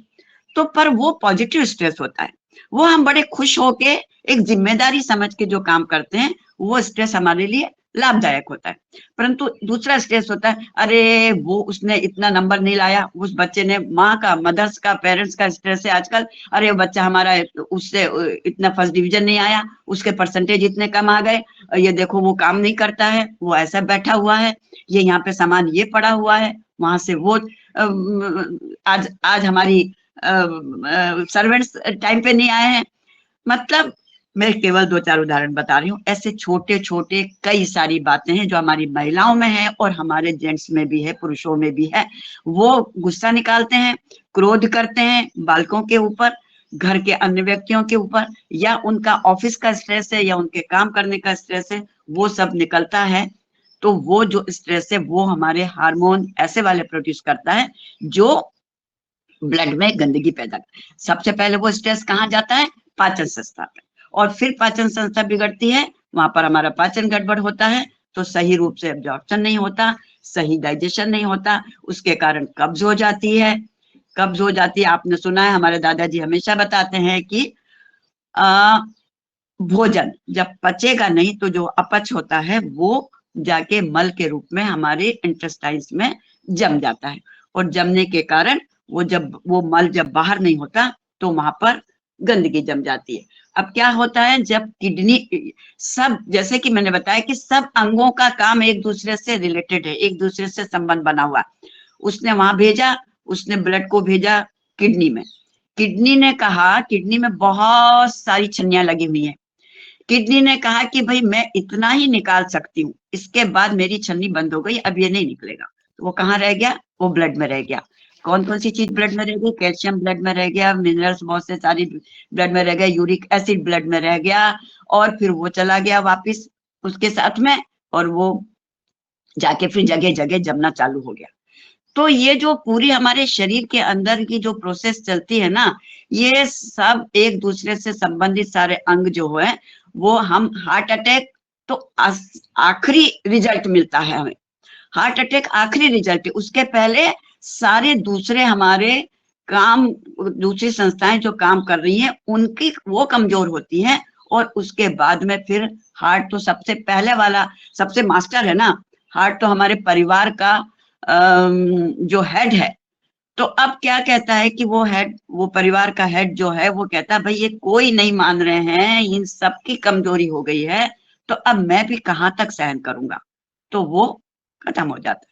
S4: तो पर वो पॉजिटिव स्ट्रेस होता है, वो हम बड़े खुश होके एक जिम्मेदारी समझ के जो काम करते हैं, वो स्ट्रेस हमारे लिए लाभदायक होता है। परंतु दूसरा स्ट्रेस होता है, अरे वो उसने इतना नंबर नहीं लाया, उस बच्चे ने, माँ का, मदर्स का, पेरेंट्स का स्ट्रेस है आजकल, अरे बच्चा हमारा उससे इतना फर्स्ट डिवीजन नहीं आया, उसके परसेंटेज इतने कम आ गए, ये देखो वो काम नहीं करता है, वो ऐसा बैठा हुआ है, ये यहाँ पे सामान ये पड़ा हुआ है, वहां से वो आज हमारी सर्वेंट्स टाइम पे नहीं आए हैं। मतलब मैं केवल 2-4 उदाहरण बता रही हूँ। ऐसे छोटे छोटे कई सारी बातें हैं जो हमारी महिलाओं में है और हमारे जेंट्स में भी है, पुरुषों में भी है। वो गुस्सा निकालते हैं, क्रोध करते हैं बालकों के ऊपर, घर के अन्य व्यक्तियों के ऊपर, या उनका ऑफिस का स्ट्रेस है या उनके काम करने का स्ट्रेस है, वो सब निकलता है। तो वो जो स्ट्रेस है वो हमारे हार्मोन ऐसे वाले प्रोड्यूस करता है जो ब्लड में गंदगी पैदा कर। सबसे पहले वो स्ट्रेस कहाँ जाता है? पाचन संस्था पे, और फिर पाचन संस्था बिगड़ती है, वहां पर हमारा पाचन गड़बड़ होता है, तो सही रूप से एब्जॉर्प्शन नहीं होता, सही डाइजेशन नहीं होता, उसके कारण कब्ज हो जाती है। कब्ज हो जाती है, आपने सुना है, हमारे दादाजी हमेशा बताते हैं कि भोजन जब पचेगा नहीं तो जो अपच होता है वो जाके मल के रूप में हमारे इंटेस्टाइन्स में जम जाता है, और जमने के कारण वो मल जब बाहर नहीं होता तो वहां पर गंदगी जम जाती है। अब क्या होता है, जब किडनी, सब जैसे कि मैंने बताया कि सब अंगों का काम एक दूसरे से रिलेटेड है, एक दूसरे से संबंध बना हुआ। उसने वहां भेजा, उसने ब्लड को भेजा किडनी में। किडनी ने कहा, किडनी में बहुत सारी छन्नियां लगी हुई हैं, किडनी ने कहा कि भाई मैं इतना ही निकाल सकती हूँ, इसके बाद मेरी छन्नी बंद हो गई, अब ये नहीं निकलेगा। तो वो कहाँ रह गया, वो ब्लड में रह गया। कौन कौन सी चीज ब्लड में रह गई, कैल्शियम ब्लड में रह गया, मिनरल्स बहुत से सारी ब्लड में रह गए, यूरिक एसिड ब्लड में रह गया, और फिर वो चला गया वापिस उसके साथ में, और वो जाके फिर जगह जगह जमना चालू हो गया। तो ये जो पूरी हमारे शरीर के अंदर की जो प्रोसेस चलती है ना, ये सब एक दूसरे से संबंधित सारे अंग जो है वो, हम हार्ट अटैक तो आखिरी रिजल्ट मिलता है हमें, हार्ट अटैक आखिरी रिजल्ट है, उसके पहले सारे दूसरे हमारे काम, दूसरी संस्थाएं जो काम कर रही हैं उनकी वो कमजोर होती हैं, और उसके बाद में फिर हार्ट तो सबसे पहले वाला, सबसे मास्टर है ना, हार्ट तो हमारे परिवार का जो हेड है। तो अब क्या कहता है कि वो हेड, वो परिवार का हेड जो है वो कहता है भाई ये कोई नहीं मान रहे हैं, इन सबकी कमजोरी हो गई है, तो अब मैं भी कहाँ तक सहन करूंगा, तो वो खत्म हो जाता है।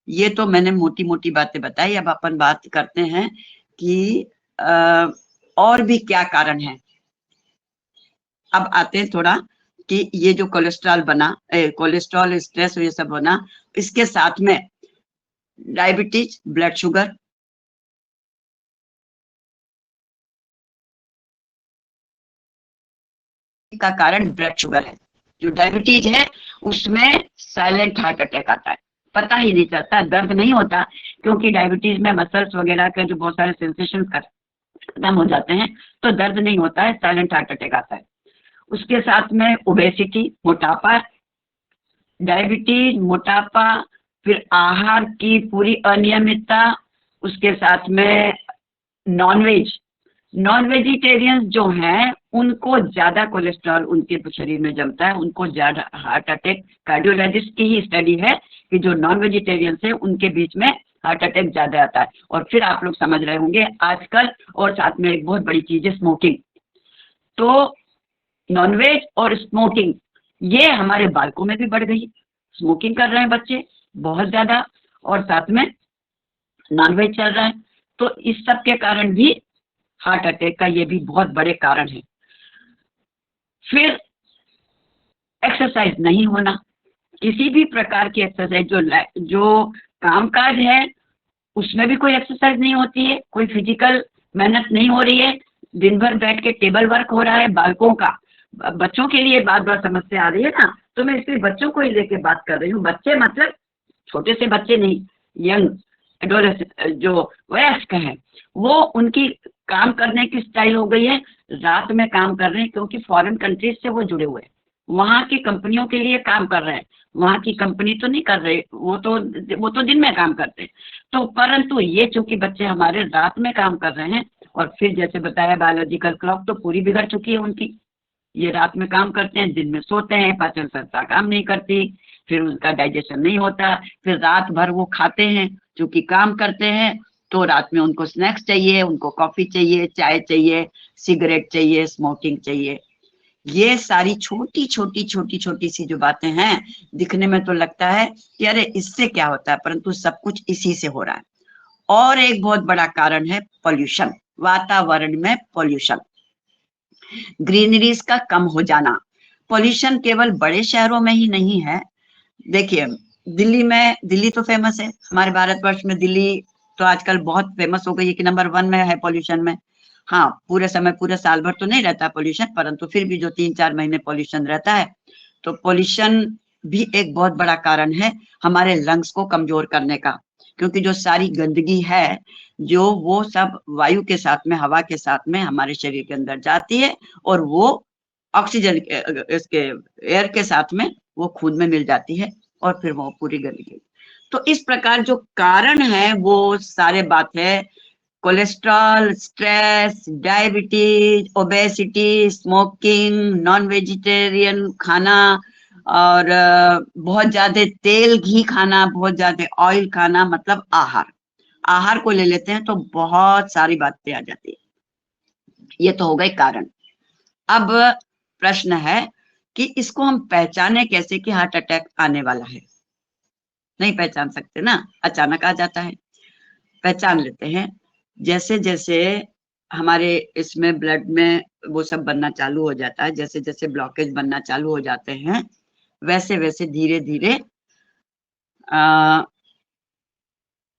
S4: ये तो मैंने मोटी मोटी बातें बताई। अब अपन बात करते हैं कि और भी क्या कारण है। अब आते हैं थोड़ा कि ये जो कोलेस्ट्रॉल बना, कोलेस्ट्रॉल, स्ट्रेस, ये सब बना, इसके साथ में डायबिटीज, ब्लड शुगर, का कारण ब्लड शुगर है। जो डायबिटीज है उसमें साइलेंट हार्ट अटैक आता है, पता ही नहीं चलता, दर्द नहीं होता, क्योंकि डायबिटीज में मसल्स वगैरह के जो बहुत सारे सेंसेशन खत्म हो जाते हैं, तो दर्द नहीं होता है, साइलेंट हार्ट अटैक आता है। उसके साथ में ओबेसिटी, मोटापा, डायबिटीज, मोटापा, फिर आहार की पूरी अनियमितता, उसके साथ में नॉनवेज, नॉन वेजिटेरियंस जो हैं उनको ज्यादा कोलेस्ट्रॉल उनके शरीर में जमता है, उनको ज्यादा हार्ट अटैक, कार्डियोलॉजिस्ट की ही स्टडी है कि जो नॉन वेजिटेरियंस है उनके बीच में हार्ट अटैक ज्यादा आता है। और फिर आप लोग समझ रहे होंगे आजकल, और साथ में एक बहुत बड़ी चीज है स्मोकिंग। तो नॉनवेज और स्मोकिंग ये हमारे बालकों में भी बढ़ गई, स्मोकिंग कर रहे हैं बच्चे बहुत ज्यादा, और साथ में नॉनवेज चल रहा है, तो इस सब के कारण भी हार्ट अटैक का ये भी बहुत बड़े कारण है। फिर एक्सरसाइज नहीं होना, किसी भी प्रकार की एक्सरसाइज, जो कामकाज है उसमें भी कोई एक्सरसाइज नहीं होती है, कोई फिजिकल मेहनत नहीं हो रही है, दिन भर बैठ के टेबल वर्क हो रहा है बालकों का। बच्चों के लिए बार बार समस्या आ रही है ना, तो मैं इसलिए बच्चों को ही लेके बात कर रही हूँ। बच्चे मतलब छोटे से बच्चे नहीं, यंग एडोलेसेंट जो वयस्क है, वो उनकी काम करने की स्टाइल हो गई है, रात में काम कर रहे हैं, क्योंकि फॉरेन कंट्रीज से वो जुड़े हुए हैं, वहाँ की कंपनियों के लिए काम कर रहे हैं, वहाँ की कंपनी तो नहीं कर रहे, वो तो दिन में काम करते हैं। तो परंतु ये चूंकि बच्चे हमारे रात में काम कर रहे हैं, और फिर जैसे बताया बायोलॉजिकल क्लॉक तो पूरी बिगड़ चुकी है उनकी, ये रात में काम करते हैं, दिन में सोते हैं, पाचन संस्था काम नहीं करती, फिर उनका डाइजेशन नहीं होता, फिर रात भर वो खाते हैं, चूंकि काम करते हैं तो रात में उनको स्नैक्स चाहिए, उनको कॉफी चाहिए, चाय चाहिए, सिगरेट चाहिए, स्मोकिंग चाहिए। ये सारी छोटी छोटी छोटी छोटी सी जो बातें हैं, दिखने में तो लगता है कि अरे इससे क्या होता है, परंतु सब कुछ इसी से हो रहा है। और एक बहुत बड़ा कारण है पॉल्यूशन, वातावरण में पॉल्यूशन, ग्रीनरीज का कम हो जाना। पॉल्यूशन केवल बड़े शहरों में ही नहीं है, देखिए दिल्ली में, दिल्ली तो फेमस है हमारे भारतवर्ष में, दिल्ली तो आजकल बहुत फेमस हो गई है कि नंबर 1 में है पॉल्यूशन में। हाँ, पूरे समय, पूरे साल भर तो नहीं रहता पॉल्यूशन, परंतु फिर भी जो 3-4 महीने पॉल्यूशन रहता है, तो पॉल्यूशन भी एक बहुत बड़ा कारण है हमारे लंग्स को कमजोर करने का, क्योंकि जो सारी गंदगी है जो वो सब वायु के साथ में, हवा के साथ में हमारे शरीर के अंदर जाती है, और वो ऑक्सीजन इसके एयर के साथ में वो खून में मिल जाती है और फिर वो पूरी गली गई। तो इस प्रकार जो कारण है वो सारे बात है, cholesterol, stress, diabetes, obesity, smoking, non vegetarian खाना, और बहुत ज्यादा तेल घी खाना, बहुत ज्यादा ऑयल खाना, मतलब आहार को ले लेते हैं तो बहुत सारी बातें आ जाती है। ये तो हो गए कारण। अब प्रश्न है कि इसको हम पहचाने कैसे कि हार्ट अटैक आने वाला है। नहीं पहचान सकते ना, अचानक आ जाता है। पहचान लेते हैं, जैसे जैसे हमारे इसमें ब्लड में वो सब बनना चालू हो जाता है, जैसे जैसे ब्लॉकेज बनना चालू हो जाते हैं, वैसे वैसे धीरे धीरे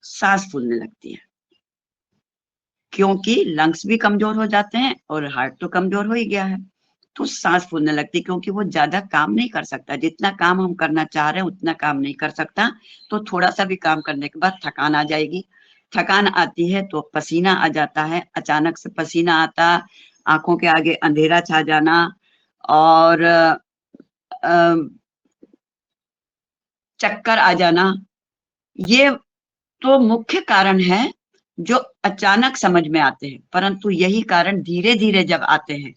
S4: सांस फूलने लगती है, क्योंकि लंग्स भी कमजोर हो जाते हैं और हार्ट तो कमजोर हो ही गया है। तो सांस फूलने लगती है, क्योंकि वो ज्यादा काम नहीं कर सकता, जितना काम हम करना चाह रहे हैं उतना काम नहीं कर सकता। तो थोड़ा सा भी काम करने के बाद थकान आ जाएगी। थकान आती है तो पसीना आ जाता है, अचानक से पसीना आता, आंखों के आगे अंधेरा छा जाना, और चक्कर आ जाना। ये तो मुख्य कारण है जो अचानक समझ में आते हैं, परंतु यही कारण धीरे धीरे जब आते हैं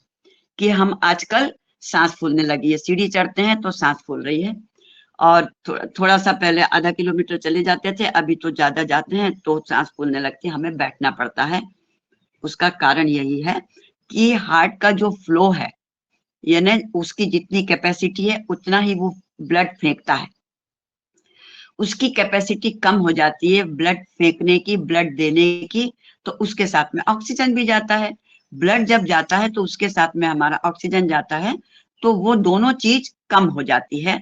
S4: कि हम आजकल सांस फूलने लगी है, सीढ़ी चढ़ते हैं तो सांस फूल रही है, और थोड़ा सा पहले आधा किलोमीटर चले जाते थे, अभी तो ज्यादा जाते हैं तो सांस फूलने लगती है, हमें बैठना पड़ता है। उसका कारण यही है कि हार्ट का जो फ्लो है, यानी उसकी जितनी कैपेसिटी है उतना ही वो ब्लड फेंकता है, उसकी कैपेसिटी कम हो जाती है ब्लड फेंकने की, ब्लड देने की, तो उसके साथ में ऑक्सीजन भी जाता है। ब्लड जब जाता है तो उसके साथ में हमारा ऑक्सीजन जाता है, तो वो दोनों चीज कम हो जाती है,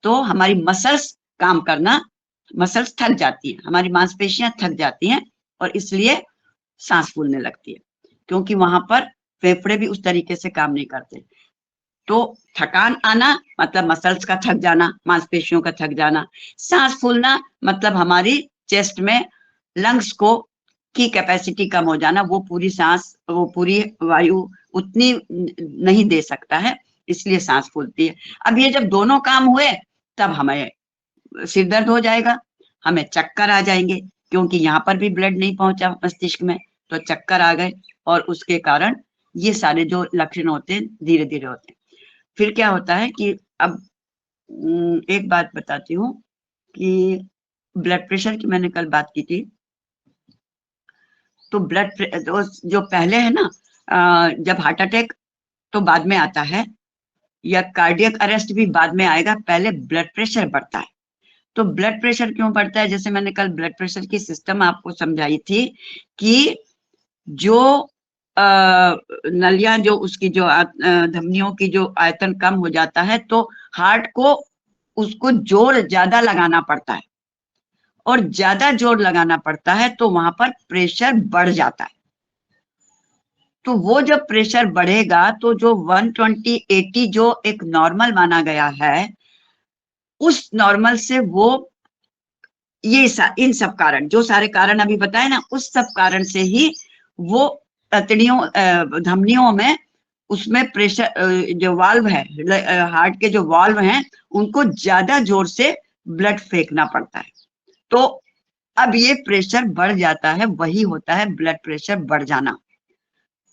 S4: तो हमारी मसल्स काम करना, मसल्स थक जाती है, हमारी मांसपेशियां थक जाती हैं, और इसलिए सांस फूलने लगती है, क्योंकि वहां पर फेफड़े भी उस तरीके से काम नहीं करते। तो थकान आना मतलब मसल्स का थक जाना, मांसपेशियों का थक जाना। सांस फूलना मतलब हमारी चेस्ट में लंग्स को की कैपेसिटी कम हो जाना, वो पूरी सांस, वो पूरी वायु उतनी नहीं दे सकता है, इसलिए सांस फूलती है। अब ये जब दोनों काम हुए तब हमें सिर दर्द हो जाएगा, हमें चक्कर आ जाएंगे, क्योंकि यहाँ पर भी ब्लड नहीं पहुंचा मस्तिष्क में, तो चक्कर आ गए, और उसके कारण ये सारे जो लक्षण होते हैं धीरे धीरे होते हैं। फिर क्या होता है कि अब एक बात बताती हूँ कि ब्लड प्रेशर की मैंने कल बात की थी, तो जो पहले है ना, जब हार्ट अटैक तो बाद में आता है, या कार्डियक अरेस्ट भी बाद में आएगा, पहले ब्लड प्रेशर बढ़ता है। तो ब्लड प्रेशर क्यों बढ़ता है? जैसे मैंने कल ब्लड प्रेशर की सिस्टम आपको समझाई थी कि जो नलियां, जो उसकी जो धमनियों की जो आयतन कम हो जाता है, तो हार्ट को उसको जोर ज्यादा लगाना पड़ता है, और ज्यादा जोर लगाना पड़ता है तो वहां पर प्रेशर बढ़ जाता है। तो वो जब प्रेशर बढ़ेगा तो जो 120/80 जो एक नॉर्मल माना गया है, उस नॉर्मल से वो इन सब कारण, जो सारे कारण अभी बताए ना, उस सब कारण से ही वो धमनियों में, उसमें प्रेशर, जो वाल्व है, हार्ट के जो वाल्व हैं, उनको ज्यादा जोर से ब्लड फेंकना पड़ता है। तो अब ये प्रेशर बढ़ जाता है, वही होता है ब्लड प्रेशर बढ़ जाना।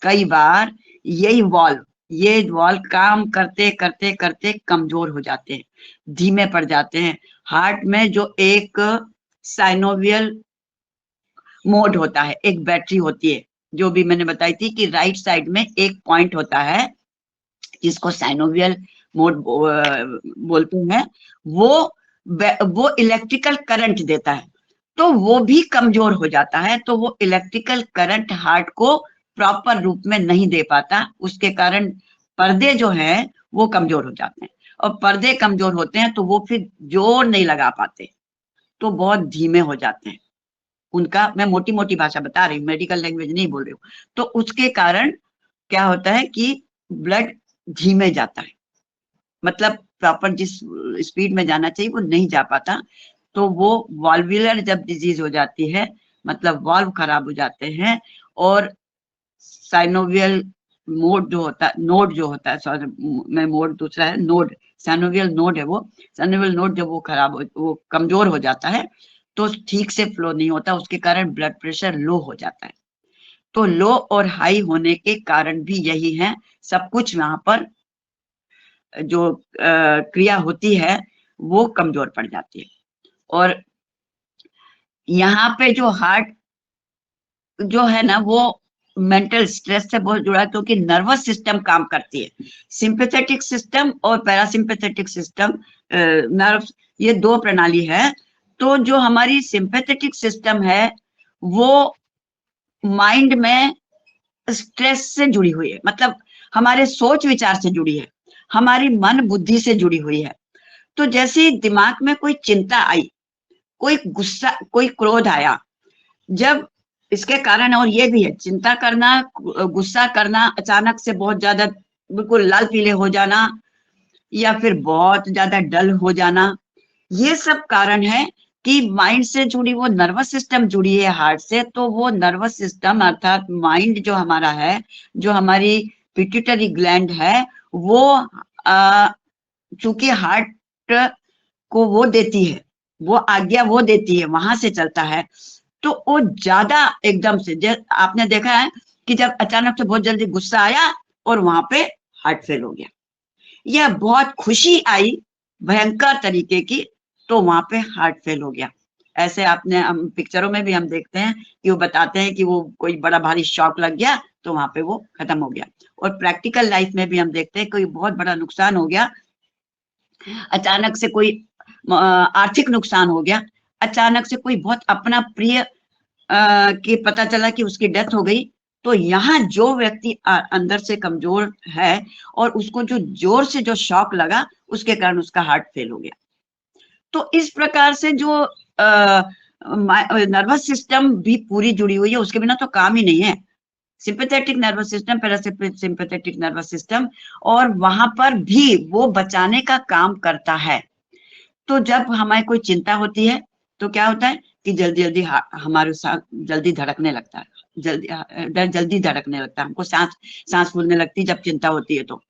S4: कई बार ये वाल्व काम करते करते करते कमजोर हो जाते हैं, धीमे पड़ जाते हैं। हार्ट में जो एक साइनोवियल मोड होता है, एक बैटरी होती है, जो भी मैंने बताई थी कि राइट साइड में एक पॉइंट होता है जिसको साइनोवियल मोड बोलते हैं, वो इलेक्ट्रिकल करंट देता है, तो वो भी कमजोर हो जाता है। तो वो इलेक्ट्रिकल करंट हार्ट को प्रॉपर रूप में नहीं दे पाता, उसके कारण पर्दे जो हैं वो कमजोर हो जाते हैं, और पर्दे कमजोर होते हैं तो वो फिर जोर नहीं लगा पाते, तो बहुत धीमे हो जाते हैं। उनका मैं मोटी मोटी भाषा बता रही हूँ, मेडिकल लैंग्वेज नहीं बोल रही हूँ। तो उसके कारण क्या होता है कि ब्लड धीमे जाता है, मतलब प्रॉपर जिस स्पीड में जाना चाहिए वो नहीं जा पाता। तो वो वाल्वुलर जब डिजीज हो जाती है, मतलब वाल्व खराब हो जाते हैं, और साइनोवियल मोड जो होता है, नोड जो होता है, सॉरी मैं मोड दूसरा है, नोड, साइनोवियल नोड है, वो साइनोवियल नोड जब वो कमजोर हो जाता है तो ठीक से फ्लो नहीं होता, उसके कारण ब्लड प्रेशर लो हो जाता है। तो लो और हाई होने के कारण भी यही है, सब कुछ वहां पर जो क्रिया होती है वो कमजोर पड़ जाती है। और यहाँ पे जो हार्ट जो है ना वो मेंटल स्ट्रेस से बहुत जुड़ा है, क्योंकि नर्वस सिस्टम काम करती है, सिंपैथेटिक सिस्टम और पैरासिम्पैथेटिक सिस्टम, नर्व, ये दो प्रणाली है। तो जो हमारी सिंपैथेटिक सिस्टम है वो माइंड में स्ट्रेस से जुड़ी हुई है, मतलब हमारे सोच विचार से जुड़ी है, हमारी मन बुद्धि से जुड़ी हुई है। तो जैसे दिमाग में कोई चिंता आई, कोई गुस्सा, कोई क्रोध आया, जब इसके कारण, और ये भी है, चिंता करना, गुस्सा करना, अचानक से बहुत ज्यादा बिल्कुल लाल पीले हो जाना, या फिर बहुत ज्यादा डल हो जाना, ये सब कारण है कि माइंड से जुड़ी, वो नर्वस सिस्टम जुड़ी है हार्ट से। तो वो नर्वस सिस्टम अर्थात माइंड जो हमारा है, जो हमारी पिट्यूटरी ग्लैंड है, वो चूंकि हार्ट को वो देती है, वो आज्ञा वो देती है, वहां से चलता है, तो वो ज्यादा एकदम से, आपने देखा है कि जब अचानक से बहुत जल्दी गुस्सा आया और वहां पे हार्ट फेल हो गया, या बहुत खुशी आई भयंकर तरीके की तो वहां पे हार्ट फेल हो गया। ऐसे आपने, हम पिक्चरों में भी हम देखते हैं कि वो बताते हैं कि वो कोई बड़ा भारी शॉक लग गया तो वहां पे वो खत्म हो गया। और प्रैक्टिकल लाइफ में भी हम देखते हैं कोई बहुत बड़ा नुकसान हो गया, अचानक से कोई आर्थिक नुकसान हो गया, अचानक से कोई बहुत अपना प्रिय कि पता चला कि उसकी डेथ हो गई, तो यहाँ जो व्यक्ति अंदर से कमजोर है और उसको जो जोर से जो शॉक लगा, उसके कारण उसका हार्ट फेल हो गया। तो इस प्रकार से जो नर्वस सिस्टम भी पूरी जुड़ी हुई है, उसके बिना तो काम ही नहीं है। Sympathetic nervous system, parasympathetic nervous system, और वहां पर भी वो बचाने का काम करता है। तो जब हमें कोई चिंता होती है तो क्या होता है कि जल्दी जल्दी हमारे साथ जल्दी धड़कने लगता है, जल्दी धड़कने लगता है, हमको सांस फूलने लगती है जब चिंता होती है। तो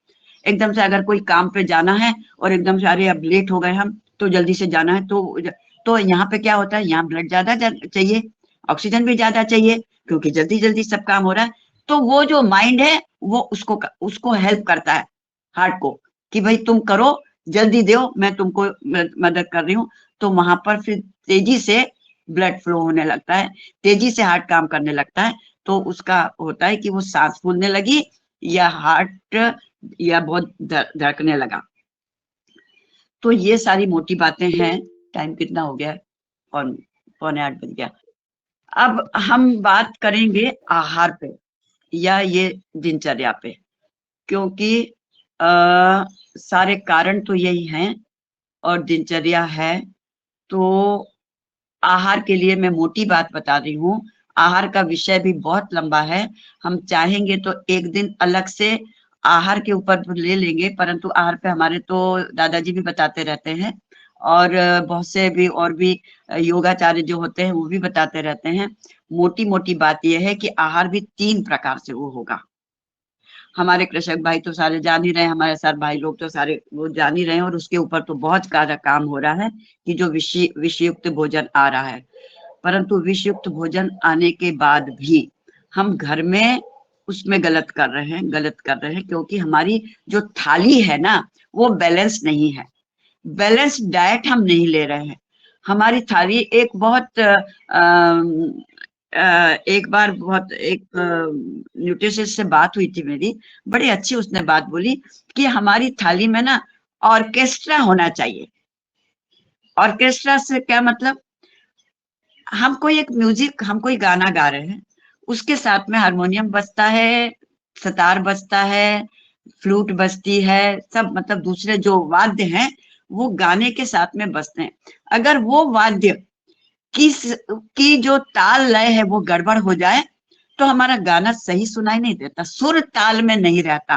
S4: एकदम से अगर कोई काम पे जाना है और एकदम से अरे अब लेट हो गए हम, तो जल्दी से जाना है, तो यहाँ पे क्या होता है, यहाँ ब्लड ज्यादा चाहिए, ऑक्सीजन भी ज्यादा चाहिए, क्योंकि जल्दी जल्दी सब काम हो रहा है। तो वो जो माइंड है वो उसको हेल्प करता है हार्ट को कि भाई तुम करो, जल्दी दो, मैं तुमको मदद कर रही हूँ। तो वहां पर फिर तेजी से ब्लड फ्लो होने लगता है, तेजी से हार्ट काम करने लगता है। तो उसका होता है कि वो सांस फूलने लगी या हार्ट या बहुत धड़कने लगा। तो ये सारी मोटी बातें हैं। टाइम कितना हो गया? 7:45 बज गया। अब हम बात करेंगे आहार पे या ये दिनचर्या पे, क्योंकि सारे कारण तो यही हैं और दिनचर्या है। तो आहार के लिए मैं मोटी बात बता रही हूँ। आहार का विषय भी बहुत लंबा है, हम चाहेंगे तो एक दिन अलग से आहार के ऊपर ले लेंगे, परंतु आहार पे हमारे तो दादाजी भी बताते रहते हैं और बहुत से भी और भी योगाचार्य जो होते हैं वो भी बताते रहते हैं। मोटी मोटी बात यह है कि आहार भी 3 प्रकार से वो होगा। हमारे कृषक भाई तो सारे जान ही रहे, हमारे साथ भाई लोग तो सारे वो जान ही रहे हैं, और उसके ऊपर तो बहुत ज्यादा काम हो रहा है कि जो विषयुक्त भोजन आ रहा है। परंतु विषयुक्त भोजन आने के बाद भी हम घर में उसमें गलत कर रहे हैं, क्योंकि हमारी जो थाली है ना वो बैलेंस नहीं है, बैलेंस डाइट हम नहीं ले रहे हैं। हमारी थाली एक बहुत एक बार बहुत एक न्यूट्रिशनिस्ट से बात हुई थी मेरी, बड़ी अच्छी उसने बात बोली कि हमारी थाली में ना ऑर्केस्ट्रा होना चाहिए। ऑर्केस्ट्रा से क्या मतलब, हम कोई एक म्यूजिक, हम कोई गाना गा रहे हैं, उसके साथ में हारमोनियम बजता है, सितार बजता है, फ्लूट बजती है, सब मतलब दूसरे जो वाद्य हैं वो गाने के साथ में बजते हैं। अगर वो वाद्य की जो ताल लय है वो गड़बड़ हो जाए तो हमारा गाना सही सुनाई नहीं देता, सुर ताल में नहीं रहता।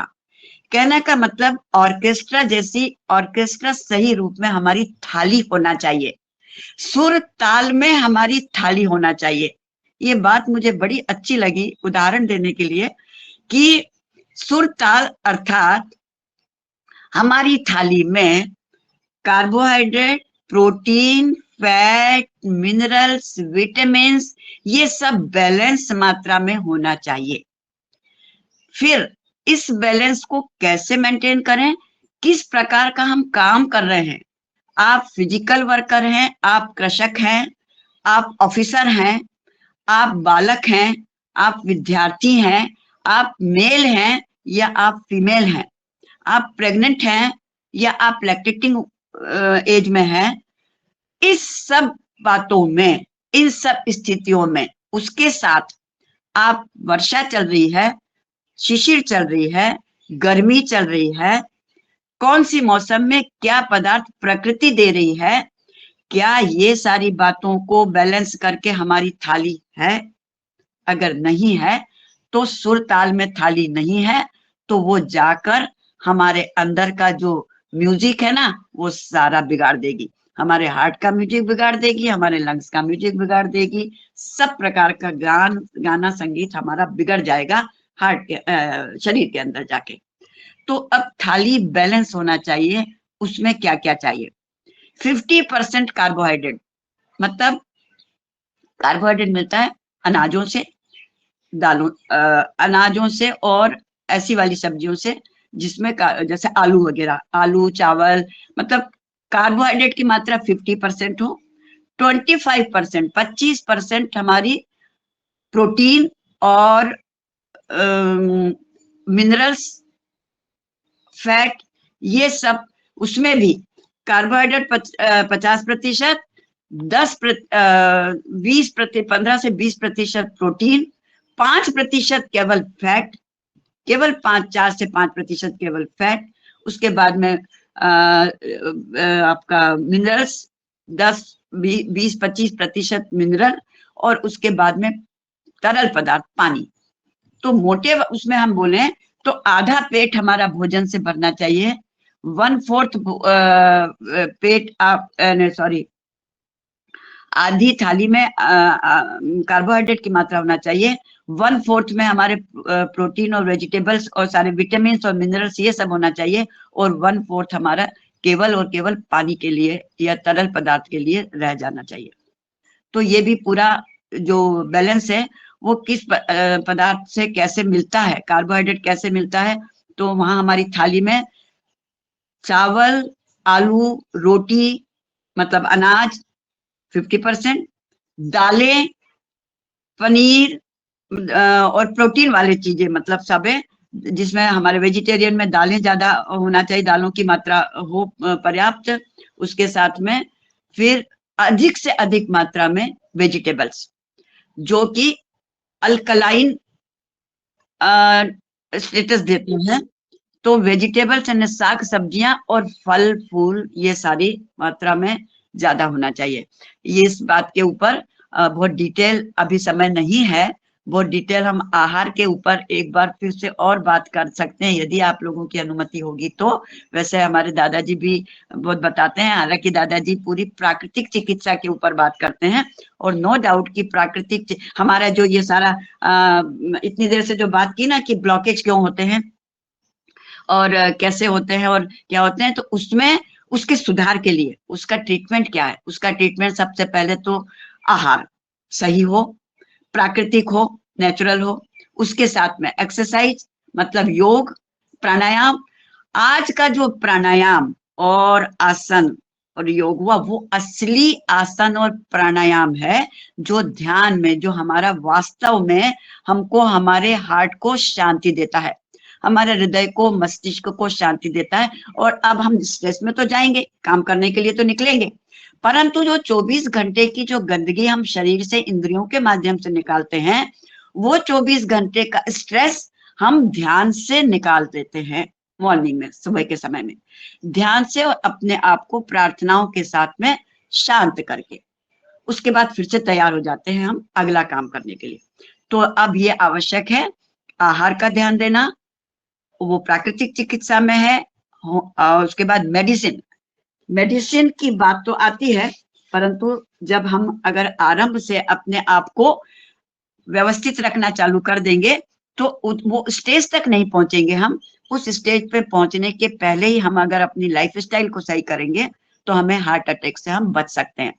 S4: कहने का मतलब ऑर्केस्ट्रा जैसी, ऑर्केस्ट्रा सही रूप में हमारी थाली होना चाहिए, सुर ताल में हमारी थाली होना चाहिए। ये बात मुझे बड़ी अच्छी लगी उदाहरण देने के लिए कि सुर ताल अर्थात हमारी थाली में carbohydrate, protein, fat, minerals, vitamins, ये सब बैलेंस मात्रा में होना चाहिए। फिर इस बैलेंस को कैसे मेंटेन करें, किस प्रकार का हम काम कर रहे हैं, आप फिजिकल वर्कर हैं, आप कृषक हैं, आप ऑफिसर हैं, आप बालक हैं, आप विद्यार्थी हैं, आप मेल हैं या आप फीमेल हैं, आप प्रेग्नेंट हैं या आप लैक्टेटिंग एज में हैं, इस सब बातों में, इन सब स्थितियों में, उसके साथ आप वर्षा चल रही है, शिशिर चल रही है, गर्मी चल रही है, कौन सी मौसम में क्या पदार्थ प्रकृति दे रही है, क्या ये सारी बातों को बैलेंस करके हमारी थाली है? अगर नहीं है तो सुर ताल में थाली नहीं है, तो वो जाकर हमारे अंदर का जो म्यूजिक है ना, वो सारा बिगाड़ देगी। हमारे हार्ट का म्यूजिक बिगाड़ देगी, हमारे लंग्स का म्यूजिक बिगाड़ देगी, सब प्रकार का गाना संगीत हमारा बिगड़ जाएगा हार्ट के शरीर के अंदर जाके। तो अब थाली बैलेंस होना चाहिए, उसमें क्या क्या चाहिए? 50% कार्बोहाइड्रेट, मतलब कार्बोहाइड्रेट मिलता है अनाजों से, दालों, अनाजों से और ऐसी वाली सब्जियों से जिसमें जैसे आलू वगैरह, आलू, चावल, मतलब कार्बोहाइड्रेट की मात्रा 50% हो। 25%, 25% हमारी प्रोटीन और मिनरल्स, फैट, ये सब, उसमें भी कार्बोहाइड्रेट 50%, 15 से 20% प्रोटीन, 5% केवल फैट, केवल 4 से 5% केवल फैट। उसके बाद में आपका मिनरल्स 10-20-25% मिनरल, और उसके बाद में तरल पदार्थ पानी। तो मोटे उसमें हम बोले तो आधा पेट हमारा भोजन से भरना चाहिए, 1/4 पेट आप सॉरी आधी थाली में कार्बोहाइड्रेट की मात्रा होना चाहिए, 1/4 में हमारे प्रोटीन और वेजिटेबल्स और सारे विटामिन और मिनरल्स ये सब होना चाहिए, और 1/4 हमारा केवल और केवल पानी के लिए या तरल पदार्थ के लिए रह जाना चाहिए। तो ये भी पूरा जो बैलेंस है वो किस पदार्थ से कैसे मिलता है, कार्बोहाइड्रेट कैसे मिलता है, तो वहां हमारी थाली में चावल, आलू, रोटी मतलब अनाज 50%, दालें, पनीर और प्रोटीन वाली चीजें मतलब सब है, जिसमें हमारे वेजिटेरियन में दालें ज्यादा होना चाहिए, दालों की मात्रा हो पर्याप्त। उसके साथ में फिर अधिक से अधिक मात्रा में वेजिटेबल्स, जो कि अल्कलाइन स्टेटस देते हैं। तो वेजिटेबल्स यानी साग सब्जियां और फल फूल ये सारी मात्रा में ज्यादा होना चाहिए। ये इस बात के ऊपर बहुत डिटेल अभी समय नहीं है, बहुत डिटेल हम आहार के ऊपर एक बार फिर से और बात कर सकते हैं यदि आप लोगों की अनुमति होगी तो। वैसे हमारे दादाजी भी बहुत बताते हैं, हालांकि दादाजी पूरी प्राकृतिक चिकित्सा के ऊपर बात करते हैं, और नो डाउट कि प्राकृतिक हमारा जो ये सारा इतनी देर से जो बात की ना कि ब्लॉकेज क्यों होते हैं और कैसे होते हैं और क्या होते हैं, तो उसमें उसके सुधार के लिए उसका ट्रीटमेंट क्या है? उसका ट्रीटमेंट सबसे पहले तो आहार सही हो, प्राकृतिक हो, नेचुरल हो, उसके साथ में एक्सरसाइज मतलब योग, प्राणायाम। आज का जो प्राणायाम और आसन और योग हुआ वो असली आसन और प्राणायाम है, जो ध्यान में, जो हमारा वास्तव में हमको हमारे हार्ट को शांति देता है, हमारे हृदय को, मस्तिष्क को शांति देता है। और अब हम स्ट्रेस में तो जाएंगे, काम करने के लिए तो निकलेंगे, परंतु जो 24 घंटे की जो गंदगी हम शरीर से इंद्रियों के माध्यम से निकालते हैं, वो 24 घंटे का स्ट्रेस हम ध्यान से निकाल देते हैं। मॉर्निंग में, सुबह के समय में ध्यान से और अपने आप को प्रार्थनाओं के साथ में शांत करके उसके बाद फिर से तैयार हो जाते हैं हम अगला काम करने के लिए। तो अब ये आवश्यक है आहार का ध्यान देना, वो प्राकृतिक चिकित्सा में है। और उसके बाद मेडिसिन, मेडिसिन की बात तो आती है, परंतु जब हम अगर आरंभ से अपने आप को व्यवस्थित रखना चालू कर देंगे तो वो स्टेज तक नहीं पहुंचेंगे हम, उस स्टेज पे पहुंचने के पहले ही हम अगर अपनी लाइफस्टाइल को सही करेंगे तो हमें हार्ट अटैक से हम बच सकते हैं।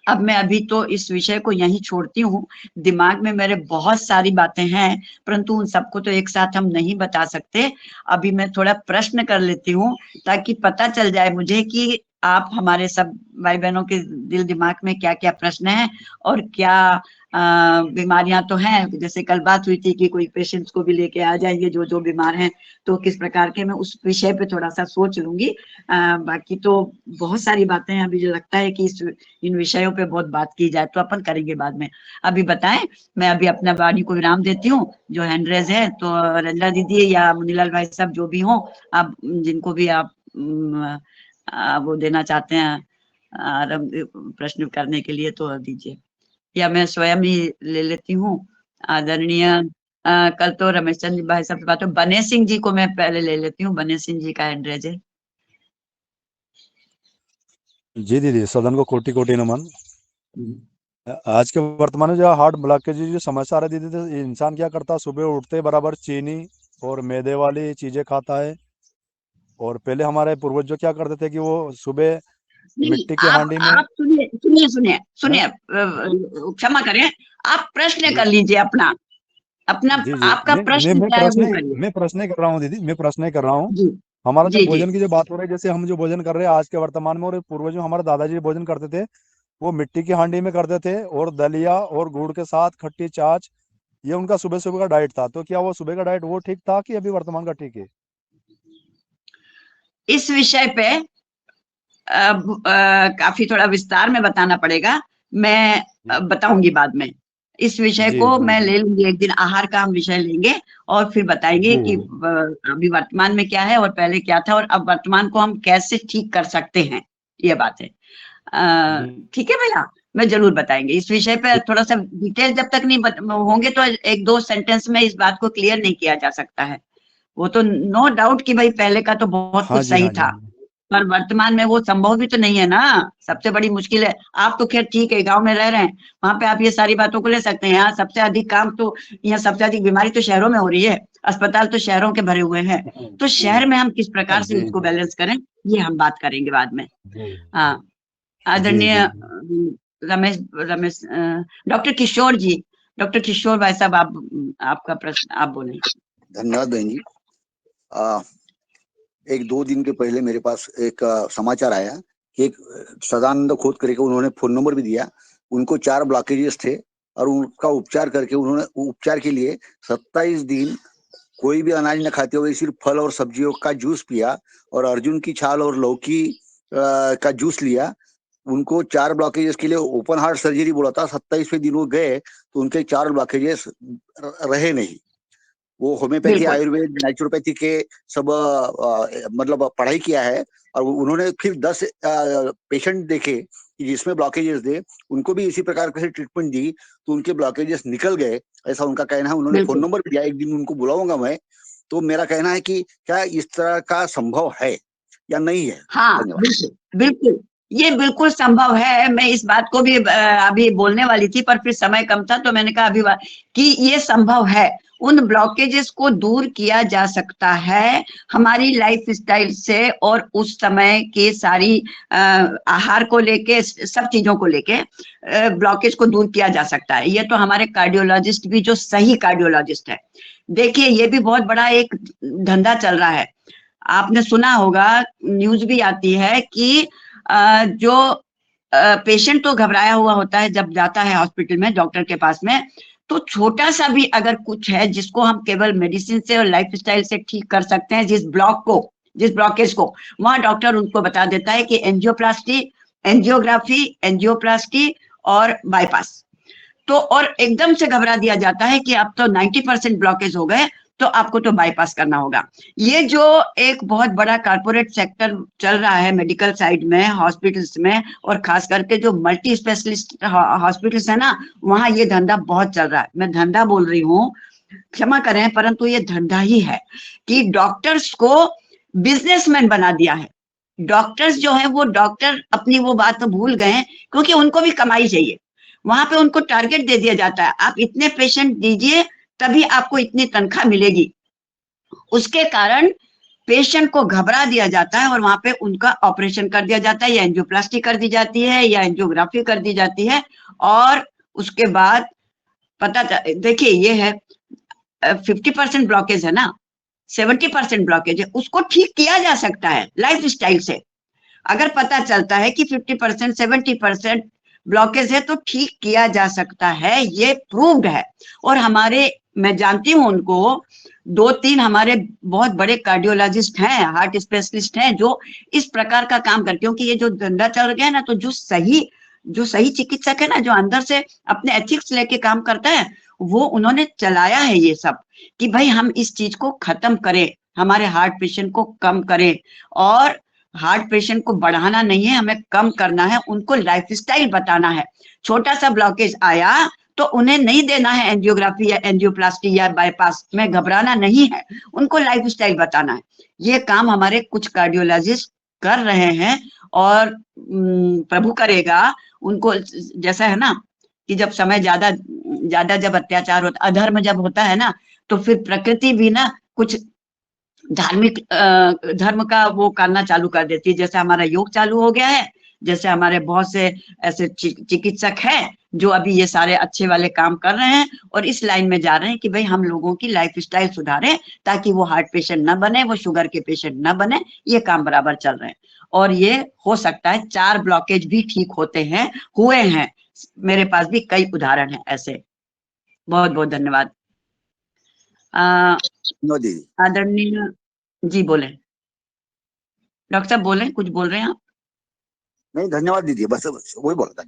S4: अब मैं अभी तो इस विषय को यहीं छोड़ती हूँ। दिमाग में मेरे बहुत सारी बातें हैं, परंतु उन सबको तो एक साथ हम नहीं बता सकते। अभी मैं थोड़ा प्रश्न कर लेती हूँ ताकि पता चल जाए मुझे कि आप हमारे सब भाई बहनों के दिल दिमाग में क्या क्या प्रश्न हैं और क्या बीमारियां तो हैं। जैसे कल बात हुई थी कि कोई पेशेंट्स को भी लेके आ जाएंगे जो जो बीमार हैं, तो किस प्रकार के, मैं उस विषय पे थोड़ा सा सोच लूंगी। बाकी तो बहुत सारी बातें हैं, अभी जो लगता है कि इन विषयों पे बहुत बात की जाए तो अपन करेंगे बाद में। अभी बताएं, मैं अभी अपना वाणी को विराम देती हूँ। जो हैंड रेज है तो रंजना दीदी या मुनीलाल भाई साहब जो भी हों, आप जिनको भी आप वो देना चाहते हैं प्रश्न करने के लिए तो दीजिए, या मैं स्वयं ही ले लेती हूँ। आदरणीय कल तो रमेश चंद्र भाई साहब से बात हो, बने सिंह जी को मैं पहले ले लेती हूँ। बने सिंह जी का एड्रेस है।
S5: जी दीदी, सदन को कोटि कोटि नमन। आज के वर्तमान में जो हार्ट ब्लॉकेज की जो समस्या आ रही दीदी, तो इंसान क्या करता है, सुबह उठते बराबर चीनी और मैदे वाली चीजें खाता है। और पहले हमारे पूर्वज जो क्या करते थे कि वो सुबह मिट्टी की हांडी में।
S4: आप सुनिए सुनिए सुनिए सुनिए, क्षमा करें, आप प्रश्न कर लीजिए अपना अपना
S5: जी जी,
S4: आपका प्रश्न क्या है वो करिए।
S5: मैं प्रश्न कर रहा हूँ दीदी, मैं प्रश्न कर रहा हूँ।
S4: जी
S5: हमारा जो
S4: जी
S5: भोजन की जो बात हो रही है, जैसे हम जो भोजन कर रहे हैं आज के वर्तमान में, और पूर्वज में हमारे दादाजी भोजन करते थे, वो मिट्टी की हांडी में करते थे और दलिया और गुड़ के साथ खट्टी छाछ, ये उनका सुबह सुबह का डाइट था। तो क्या वो सुबह का डाइट वो ठीक था कि अभी वर्तमान का ठीक है?
S4: इस विषय पे काफी थोड़ा विस्तार में बताना पड़ेगा। मैं बताऊंगी बाद में। इस विषय
S5: जी
S4: को
S5: जी
S4: मैं
S5: जी
S4: ले लूंगी, एक दिन आहार का हम विषय लेंगे और फिर बताएंगे
S5: जी
S4: कि अभी वर्तमान में क्या है और पहले क्या था और अब वर्तमान को हम कैसे ठीक कर सकते हैं, ये बात है। ठीक है भैया, मैं जरूर बताएंगे इस विषय पे। थोड़ा सा डिटेल जब तक नहीं होंगे तो एक दो सेंटेंस में इस बात को क्लियर नहीं किया जा सकता है। वो तो नो डाउट कि भाई पहले का तो बहुत
S5: हाँ
S4: कुछ
S5: जी,
S4: सही
S5: हाँ जी,
S4: था, पर वर्तमान में वो संभव भी तो नहीं है ना। सबसे बड़ी मुश्किल है। आप तो खैर ठीक है, गांव में रह रहे हैं, वहां पे आप ये सारी बातों को ले सकते हैं। यहाँ सबसे अधिक काम तो, यहाँ सबसे अधिक बीमारी तो शहरों में हो रही है, अस्पताल तो शहरों के भरे हुए हैं। तो शहर में हम किस प्रकार से
S5: जी
S4: उसको
S5: जी
S4: बैलेंस करें, ये हम बात करेंगे बाद में।
S5: जी
S4: हाँ,
S5: जी
S4: आदरणीय
S5: जी
S4: रमेश रमेश डॉक्टर किशोर जी, डॉक्टर किशोर भाई साहब, आप आपका प्रश्न आप बोलें।
S6: धन्यवाद बहन जी। एक दो दिन के पहले मेरे पास एक समाचार आया कि एक सदानंद खोत करके उन्होंने फोन नंबर भी दिया। उनको 4 ब्लॉकेजेस थे और उनका उपचार करके उन्होंने उपचार के लिए 27 दिन कोई भी अनाज न खाते हुए सिर्फ फल और सब्जियों का जूस पिया और अर्जुन की छाल और लौकी का जूस लिया। उनको 4 ब्लॉकेजेस के लिए ओपन हार्ट सर्जरी बोला था। 27वें दिन वो गए तो उनके 4 ब्लॉकेजेस रहे नहीं। वो होम्योपैथी, आयुर्वेद, नेचुरोपैथी के सब मतलब पढ़ाई किया है और उन्होंने फिर 10 पेशेंट देखे कि जिसमें ब्लॉकेजेस थे, उनको भी इसी प्रकार से ट्रीटमेंट दी तो उनके ब्लॉकेजेस निकल गए, ऐसा उनका कहना है। उन्होंने फोन नंबर भी दिया, एक दिन उनको बुलाऊंगा मैं। तो मेरा कहना है कि क्या इस तरह का संभव है या नहीं है?
S4: हाँ बिल्कुल बिल्कुल, ये बिल्कुल संभव है। मैं इस बात को भी अभी बोलने वाली थी, पर फिर समय कम था तो मैंने कहा अभी कि ये संभव है। उन ब्लॉकेजेस को दूर किया जा सकता है हमारी लाइफ स्टाइल से, और उस समय के सारी आहार को लेके, सब चीजों को लेके ब्लॉकेज को दूर किया जा सकता है। ये तो हमारे कार्डियोलॉजिस्ट भी, जो सही कार्डियोलॉजिस्ट है, देखिए ये भी बहुत बड़ा एक धंधा चल रहा है। आपने सुना होगा, न्यूज भी आती है कि जो पेशेंट तो घबराया हुआ होता है जब जाता है हॉस्पिटल में डॉक्टर के पास में, तो छोटा सा भी अगर कुछ है जिसको हम केवल मेडिसिन से और लाइफस्टाइल से ठीक कर सकते हैं, जिस ब्लॉकेज को, वहां डॉक्टर उनको बता देता है कि एंजियोप्लास्टी, एंजियोग्राफी, एंजियोप्लास्टी और बाईपास। तो और एकदम से घबरा दिया जाता है कि अब तो 90% ब्लॉकेज हो गए, तो आपको तो बाईपास करना होगा। ये जो एक बहुत बड़ा कारपोरेट सेक्टर चल रहा है मेडिकल साइड में, हॉस्पिटल्स में, और खास करके जो मल्टी स्पेशलिस्ट हॉस्पिटल्स है ना, वहां ये धंधा बहुत चल रहा है। मैं धंधा बोल रही हूँ, क्षमा करें, परंतु ये धंधा ही है कि डॉक्टर्स को बिजनेसमैन बना दिया है। डॉक्टर्स जो है वो डॉक्टर अपनी वो बात तो भूल गए, क्योंकि उनको भी कमाई चाहिए। वहां पे उनको टारगेट दे दिया जाता है, आप इतने पेशेंट दीजिए तभी आपको इतनी तनख्वाह मिलेगी। उसके कारण पेशेंट को घबरा दिया जाता है और वहां पे उनका ऑपरेशन कर दिया जाता है, या एंजियोप्लास्टी कर दी जाती है, या एंजियोग्राफी कर दी जाती है। और उसके बाद देखिए ये है 50% ब्लॉकेज है ना, 70% ब्लॉकेज है, उसको ठीक किया जा सकता है लाइफ स्टाइल से। अगर पता चलता है कि 50% 70% ब्लॉकेज है तो ठीक किया जा सकता है, ये प्रूव्ड है। और मैं जानती हूँ उनको, 2-3 हमारे बहुत बड़े कार्डियोलॉजिस्ट हैं, हार्ट स्पेशलिस्ट हैं, जो इस प्रकार का काम करते हैं। क्योंकि ये जो धंधा चल गया है ना, तो जो सही चिकित्सक है ना, जो अंदर से अपने एथिक्स लेके काम करता है, वो उन्होंने चलाया है ये सब, कि भाई हम इस चीज को खत्म करें, हमारे हार्ट पेशेंट को कम करें। और हार्ट पेशेंट को बढ़ाना नहीं है, हमें कम करना है, उनको लाइफस्टाइल बताना है। छोटा सा ब्लॉकेज आया तो उन्हें नहीं देना है एंजियोग्राफी या एंजियोप्लास्टी या बाईपास में, घबराना नहीं है, उनको लाइफस्टाइल बताना है। ये काम हमारे कुछ कार्डियोलॉजिस्ट कर रहे हैं, और प्रभु करेगा उनको, जैसा है ना कि जब समय ज्यादा जब अत्याचार होता, अधर्म जब होता है ना, तो फिर प्रकृति भी ना कुछ धार्मिक धर्म का वो करना चालू कर देती है। जैसे हमारा योग चालू हो गया है, जैसे हमारे बहुत से ऐसे चिकित्सक हैं जो अभी ये सारे अच्छे वाले काम कर रहे हैं और इस लाइन में जा रहे हैं कि भाई हम लोगों की लाइफस्टाइल सुधारें, ताकि वो हार्ट पेशेंट न बने, वो शुगर के पेशेंट न बने। ये काम बराबर चल रहे हैं और ये हो सकता है 4 ब्लॉकेज भी ठीक होते हैं, हुए हैं, मेरे पास भी कई उदाहरण हैं ऐसे। बहुत बहुत धन्यवाद। आदरणीय जी बोले, डॉक्टर साहब बोले, कुछ बोल रहे हैं आप?
S6: नहीं, धन्यवाद दीजिए, बस वही बोला था।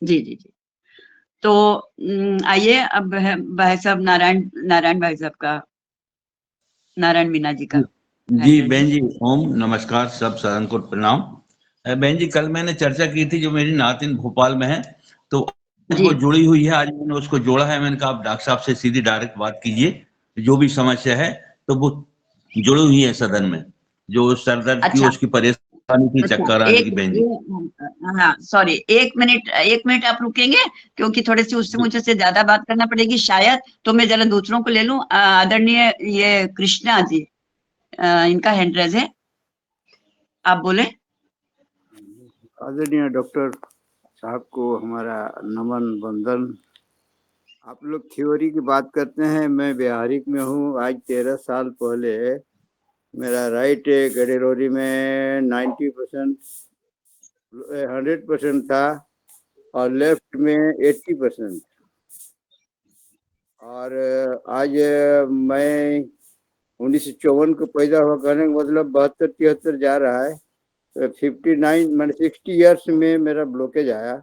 S4: जी जी जी। तो आइए अब भाई साहब नारायण भाई साहब का, नारायण मीना जी का।
S7: जी बहन जी, ओम नमस्कार, सब सदन को प्रणाम। बहन जी, कल मैंने चर्चा की थी, जो मेरी नातिन भोपाल में है, तो वो जुड़ी हुई है, आज मैंने उसको जोड़ा है। मैंने कहा आप डॉक्टर साहब से सीधी डायरेक्ट बात कीजिए, जो भी समस्या है, तो वो जुड़ी हुई है सदन में, जो सरदर्द की उसकी परेशानी थी, चक्कर आने की। बहन जी
S4: हाँ सॉरी, एक मिनट आप रुकेंगे, क्योंकि थोड़ी सी उससे मुझे से ज्यादा बात करना पड़ेगी शायद, तो मैं जरा दूसरों को ले लूं। आदरणीय ये कृष्णा जी, इनका हैंड रेज है, आप बोले।
S8: आदरणीय डॉक्टर साहब को हमारा नमन वंदन। आप लोग थ्योरी की बात करते हैं, मैं व्यावहारिक में हूँ। आज 13 साल पहले मेरा राइट गडेरोरी में 90% 100% था और लेफ्ट में 80%। और आज मैं 1954 को पैदा हुआ, कहने का मतलब 72-73 जा रहा है। 59 मैंने 60 इयर्स में मेरा ब्लॉकेज आया।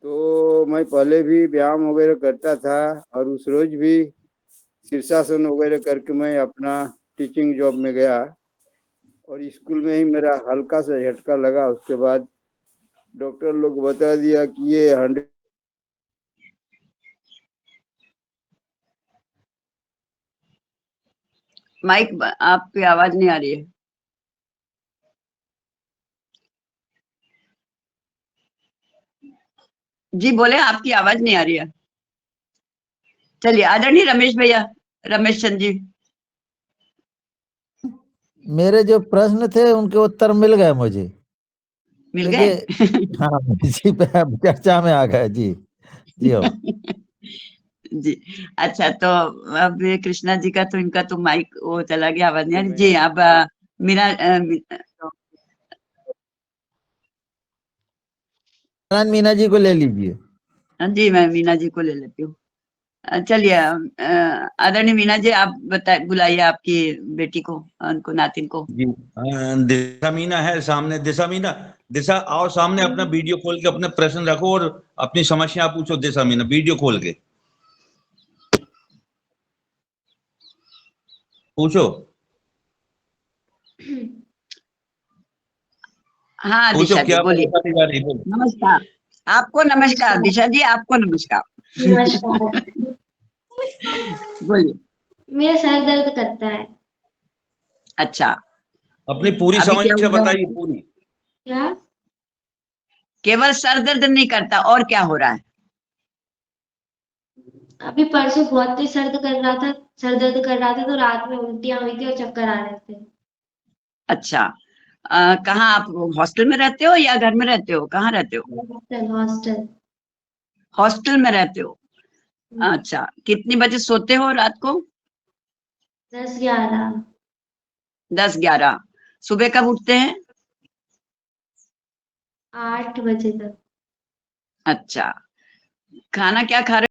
S8: तो मैं पहले भी व्यायाम वगैरह करता था और उस रोज भी शीर्षासन वगैरह करके मैं अपना टीचिंग जॉब में गया और स्कूल में ही मेरा हल्का सा झटका लगा। उसके बाद डॉक्टर लोग बता दिया कि ये 100।
S4: माइक, आपकी आवाज नहीं आ रही है। जी बोले, आपकी आवाज नहीं आ रही है। चलिए आदरणीय रमेश भैया, रमेश चंद जी।
S1: मेरे जो प्रश्न थे उनके उत्तर मिल गए मुझे,
S4: मिल गए।
S1: हाँ इसी पे अब चर्चा में आ गए। जी जी हो
S4: जी अच्छा, तो अब ये कृष्णा जी का तो इनका तो माइक वो चला गया, आवाज नहीं आ रही। जी अब मीना
S1: मीना जी को ले लीजिए।
S4: जी मैं मीना जी को ले लेती हूँ। चलिए आदरणीय मीना जी, आप बुलाइए आपकी बेटी को, उनको नातिन को।
S7: जी दिशा मीना है सामने। दिशा मीना, दिशा आओ सामने, अपना वीडियो खोल के अपने प्रश्न रखो और अपनी समस्या पूछो। दिशा मीना, वीडियो खोल के पूछो।
S4: हाँ दिशा जी बोलिए। नमस्कार आपको, नमस्कार दिशा जी, आपको नमस्कार। बोलिए।
S9: मेरा सर दर्द करता है।
S4: अच्छा,
S7: अपनी पूरी समस्या बताइए, पूरी।
S9: क्या?
S4: केवल सर दर्द नहीं करता, और क्या हो रहा है?
S9: अभी परसों बहुत तेज सर दर्द कर रहा था तो रात में उल्टियां हुई थी और चक्कर आ रहे थे।
S4: अच्छा, कहाँ आप हॉस्टल में रहते हो या घर में रहते हो, कहाँ रहते हो?
S9: हॉस्टल।
S4: हॉस्टल में रहते हो। अच्छा, कितनी बजे सोते हो रात को?
S9: 10-11।
S4: 10-11। सुबह कब उठते हैं?
S9: 8 बजे तक।
S4: अच्छा, खाना क्या खा रहे